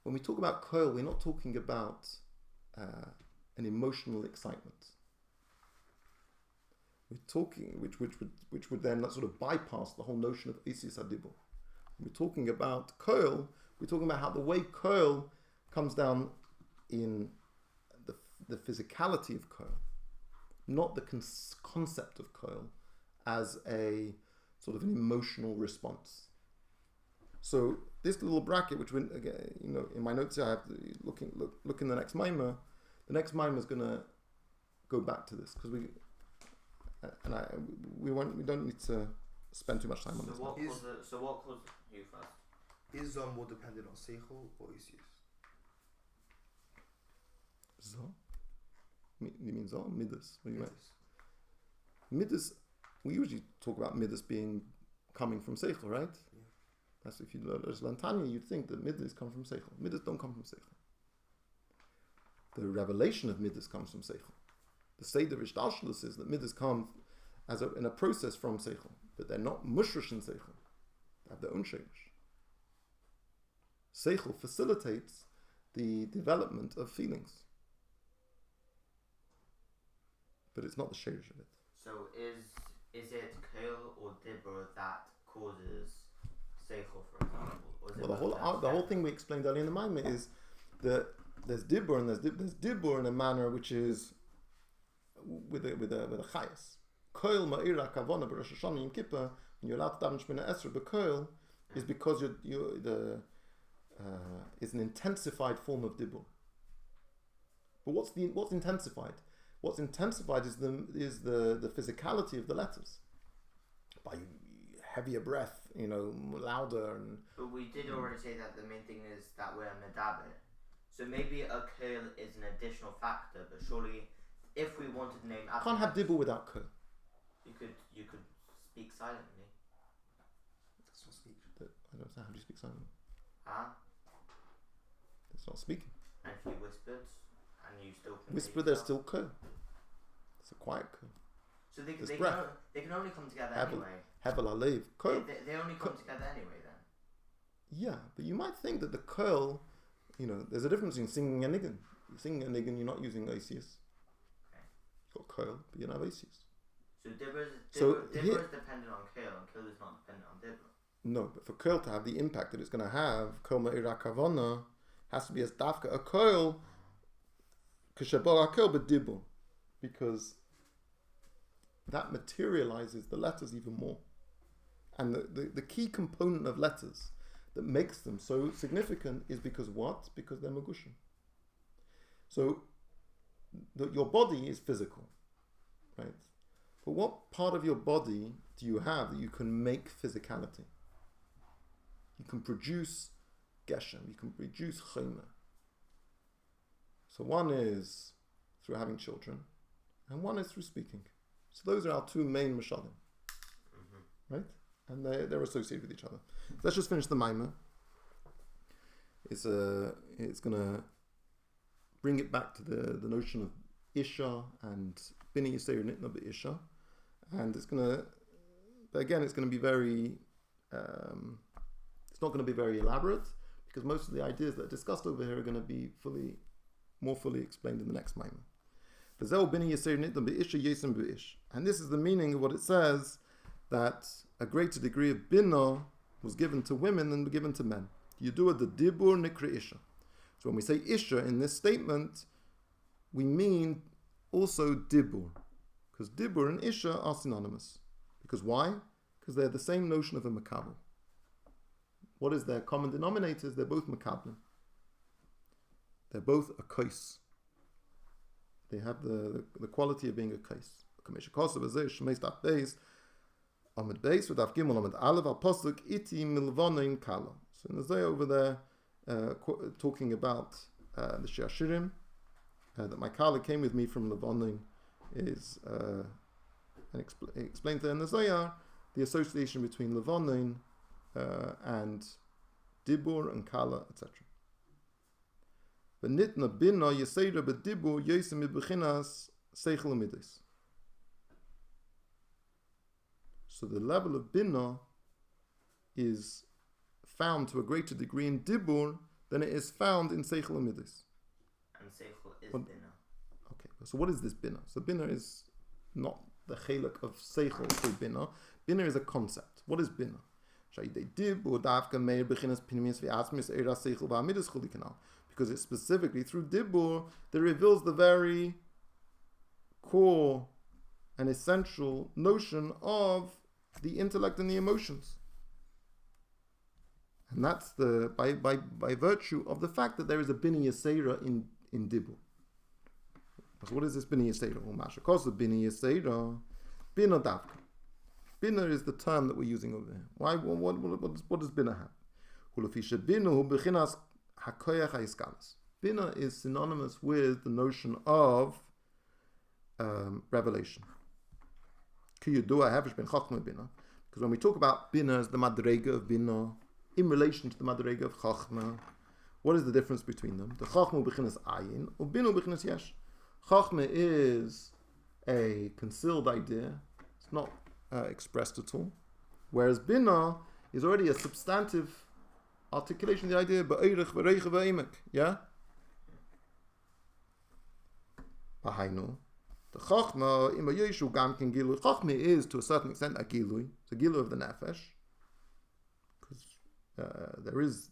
when we talk about Koil, we're not talking about an emotional excitement. We're talking, which would then sort of bypass the whole notion of Isis Adibur. We're talking about Koil, we're talking about how the way Koil comes down in the physicality of Koil, not the concept of Koil as a sort of an emotional response. So this little bracket, which again, in my notes here, I have to look in the next mimer. The next mimer is going to go back to this because we don't need to spend too much time on this. What caused you first? Is Zon more dependent on Seichel or Isius? Zon? You mean Zon? Midas? What do you mean? Midas. Midas, we usually talk about Midas coming from Seichel, right? Yeah. That's if you learn Tanya, you'd think that Midas come from Seichel. Midas don't come from Seichel. The revelation of Midas comes from Seichel. The Seder Ishtalshlus is that Midas come in a process from Seichel, but they're not mushrish in Seichel. They have their own sheish. Seichel facilitates the development of feelings, but it's not the sheish of it. So is it Kol or Dibur that causes Seichel, for example? Or is The whole thing we explained earlier in the Maimah is that there's Dibur and there's Dibur in a manner which is with a chayas. Kol ma'ira kavona b'Rosh Hashanah Yom Kippur, when you're allowed to daven Shemina Esrei b'Kol, is because it's an intensified form of Dibur. But what's intensified? What's intensified is the physicality of the letters by heavier breath, louder and. But we did already say that the main thing is that we're medaber. So maybe a Kol is an additional factor, but surely if we wanted to name, Can't have Dibur without Kol. You could speak silently. That's not speech. I don't know how do you speak silently. It's not speaking. And if you whispered, and you still can Whisper, there's still Kol. It's a quiet Kol. So they can only come together anyway. Hevel Alev. Kol. They only come together anyway then. Yeah, but you might think that the Kol, there's a difference between singing and nigun. You sing a nigun, you're not using Asius. Okay. You've got Kol, but you don't have Asius. So Dibur is dependent on Kol, and Kol is not dependent on Dibur. No, but for Kol to have the impact that it's going to have, Kol Ma'ira Kavana has to be as dafka a Kol, Kashabor Kol B'Dibur, because that materializes the letters even more. And the key component of letters that makes them so significant is because what? Because they're Magushim. So your body is physical, right? But what part of your body do you have that you can make physicality? You can produce geshem, you can produce chayma. So one is through having children, and one is through speaking. So those are our two main mashalim, right? And they're associated with each other. So let's just finish the Maimah. It's going to bring it back to the notion of Isha and Bini Yisei Nitna B'Isha. And it's going to, but again, it's going to be very, it's not going to be very elaborate, because most of the ideas that are discussed over here are going to be more fully explained in the next Maimah. And this is the meaning of what it says, that a greater degree of Bina was given to women than given to men. You do it the Dibur Nikra Isha. So when we say Isha in this statement, we mean also Dibur. Because Dibur and Isha are synonymous. Because why? Because they're the same notion of a Makabel. What is their common denominators? They're both Makablim. They're both a Kais. They have the quality of being a Kais. Amid Beis with Av Gimel Amid Aleph Al Pasuk Iti Milvonin Kala. So in the Zayah over there, talking about the Shiashirim, that my Kala came with me from Levonin, is and explains there in the Zayah the association between Levonin and Dibur and Kala, etc. But Nitna Bina Yesera B'Dibur Yosem B'Chinas Seichel Midas. So the level of Bina is found to a greater degree in Dibur than it is found in Seichel Midas. And Seichel is Bina. Okay, so what is this Bina? So Bina is not the chelak of Seichel through Bina. Bina is a concept. What is Bina? Because it's specifically through Dibur that reveals the very core and essential notion of the intellect and the emotions. And that's by virtue of the fact that there is a bina yasera in dibur. So what is this bina yasera? Well, Masha calls it bina yasera, bina davka. Bina is the term that we're using over here. Why? What does bina have? Bina is synonymous with the notion of revelation. Because when we talk about bina as the madrega of bina in relation to the madrega of chachma, what is the difference between them? The chachma bechinas ayin, or bina bechinas yesh. Chachma is a concealed idea; it's not expressed at all. Whereas bina is already a substantive articulation of the idea. Ba'eirich v'reicha v'emek. Yeah. Bahainu. The chachma ima yeshu gam ken gilui. Chachma is to a certain extent a gilui. It's a gilui of the nefesh. Because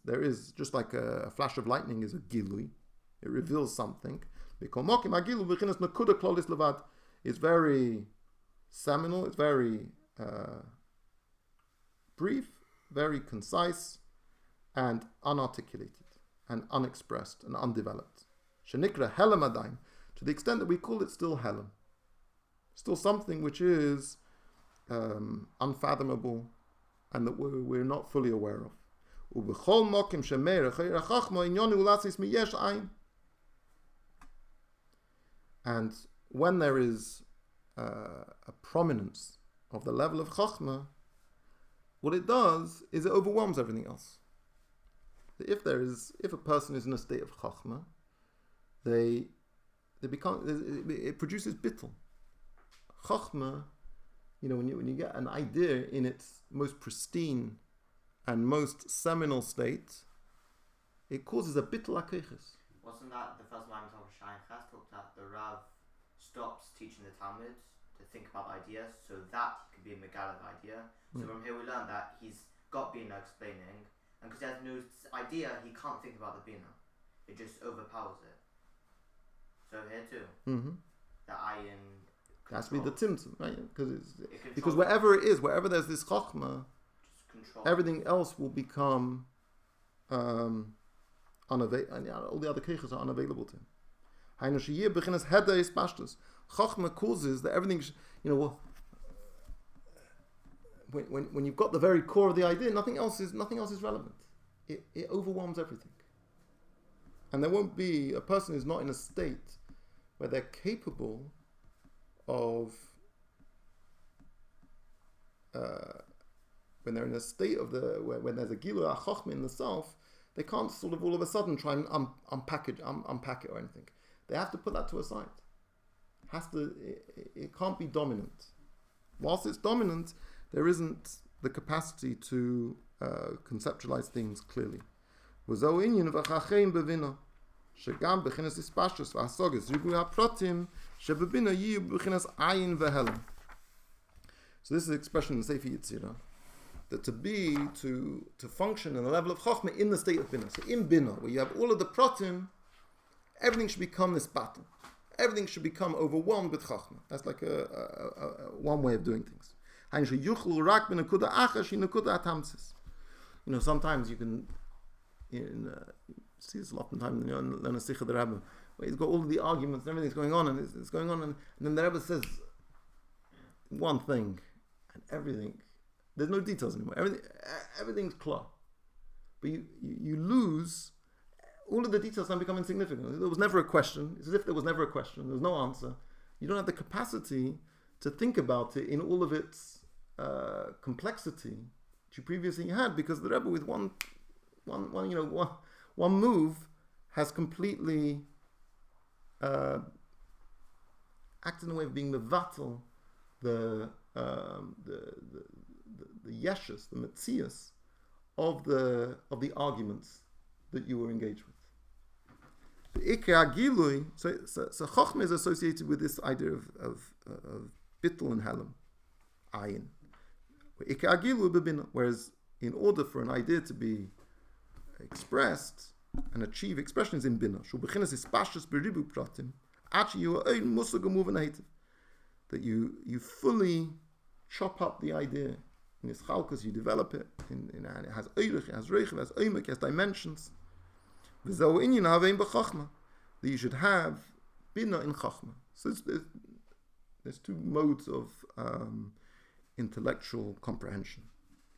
there is just like a flash of lightning is a gilui. It reveals something. It's very seminal. It's very brief, very concise, and unarticulated, and unexpressed, and undeveloped. Shenikra helam adain, to the extent that we call it still helam, still something which is unfathomable, and that we're not fully aware of. And when there is a prominence of the level of chachma, what it does is it overwhelms everything else. If a person is in a state of chachma, it produces bittul. Chachma, when you get an idea in its most pristine and most seminal state, it causes a bittul akeches. Wasn't that the first time Rosh Hashanah talked that the Rav stops teaching the Talmud to think about ideas, so that could be a Megalav idea. So from here we learn that he's got Bina explaining, and because he has no idea, he can't think about the Bina. It just overpowers it. So here too, the ayin has to be the timtum, right? Because wherever it is, wherever there's this chachma, everything else will become unavailable, and all the other keiches are unavailable to him. Chachma causes that everything, when you've got the very core of the idea, nothing else is relevant. It overwhelms everything, and there won't be a person who's not in a state where they're capable of when they're in a state of when there's a gilui chachma in the self, they can't sort of all of a sudden try and unpack it or anything. They have to put that to a side. It can't be dominant. Whilst it's dominant, there isn't the capacity to conceptualize things clearly. So this is an expression in Sefer Yetzirah, that to function in the level of Chochmah in the state of Bina. So in Bina, where you have all of the pratim, everything should become this battle. Everything should become overwhelmed with Chochmah. That's like a one way of doing things. Sometimes you can see this a lot of times in a Sikha the Rebbe, where he's got all of the arguments and everything's going on, and it's going on, and then the Rebbe says one thing, and everything, there's no details anymore. Everything's clear, but you lose all of the details. Now become insignificant. There was never a question. It's as if there was never a question. There was no answer. You don't have the capacity to think about it in all of its complexity that you previously had, because the Rebbe with one move has completely acted in a way of being the vatal, the yeshus, the metzias of the arguments that you were engaged with. The ikar gilui, so Chochmah is associated with this idea of bittul and helam, ayin. Ikar gilui bebina, whereas in order for an idea to be expressed and achieve expression is in bina. That you fully chop up the idea In its chalkas, you develop it. And it has eirich, it has reichel, it has oimek, it has dimensions. V'zo inyan havein b'chachma. That you should have bina in chachma. So there's two modes of intellectual comprehension.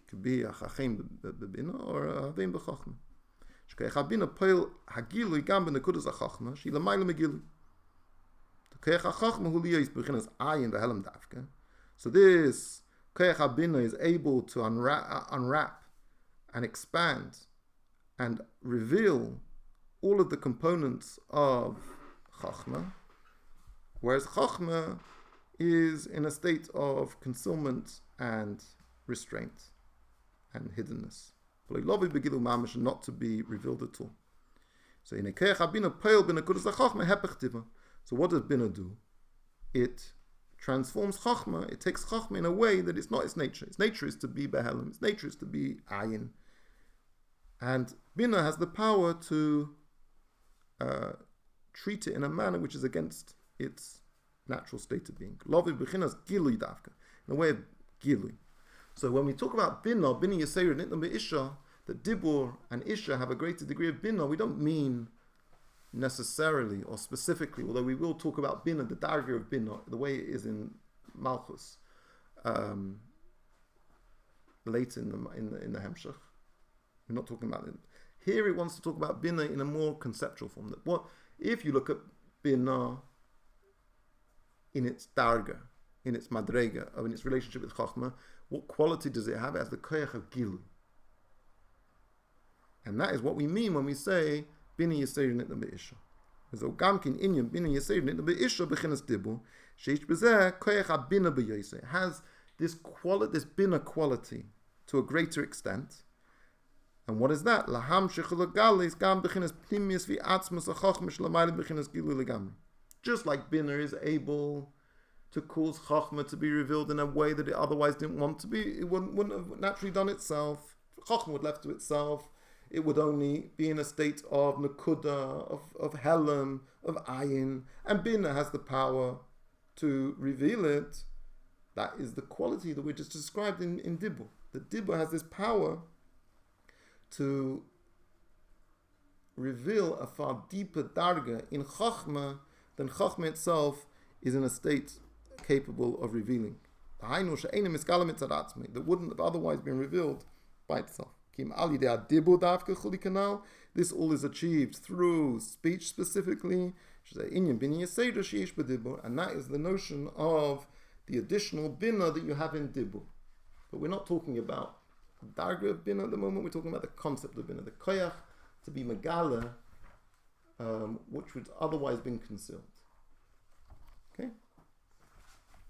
It could be a chachem b'bina or a havein b'chachma. Shkeich habina poil hagilui gam b'nekudas hachachma shi l'mayla megilui. Keich hachachma hu liyos b'chinas ayin v'helem davka. So this Keich habina is able to unwrap and expand and reveal all of the components of chachma, whereas chachma is in a state of concealment and restraint and hiddenness. Not to be revealed at all. So in a keich habina peil b'nekudas hachachma hepech tiva. So what does bina do? It transforms chachma. It takes chachma in a way that it's not its nature. Its nature is to be behelim. Its nature is to be ayin. And bina has the power to treat it in a manner which is against its natural state of being. Lovi b'chinas gilui davka, in a way of gilui. So when we talk about bina yisayir nitna be'isha, that dibur and isha have a greater degree of bina, we don't mean necessarily or specifically, although we will talk about bina, the darga of bina, the way it is in Malchus, later in the hemshekh. We're not talking about it. Here it wants to talk about bina in a more conceptual form. That what if you look at bina in its darga, in its madrega, or in its relationship with chachma, what quality does it have? It has the koyach of gilu. And that is what we mean when we say bina yisayir nitna be'isha. So gamkin inyan bina yisayir nitna be'isha b'chinas dibu sheish b'zeh koyach ha-bina b'yoseh. It has this bina quality to a greater extent. And what is that? Just like bina is able to cause chachma to be revealed in a way that it otherwise didn't want to be, it wouldn't have naturally done itself. Chachma would left to itself. It would only be in a state of nekuda, of helem, of ayin, and bina has the power to reveal it. That is the quality that we just described in dibur. The dibur has this power to reveal a far deeper darga in chachma than chachma itself is in a state capable of revealing. That wouldn't have otherwise been revealed by itself. This all is achieved through speech specifically, and that is the notion of the additional bina that you have in dibur. But we're not talking about darga of bina at the moment. We're talking about the concept of bina, the koyach to be megala, which would otherwise been concealed.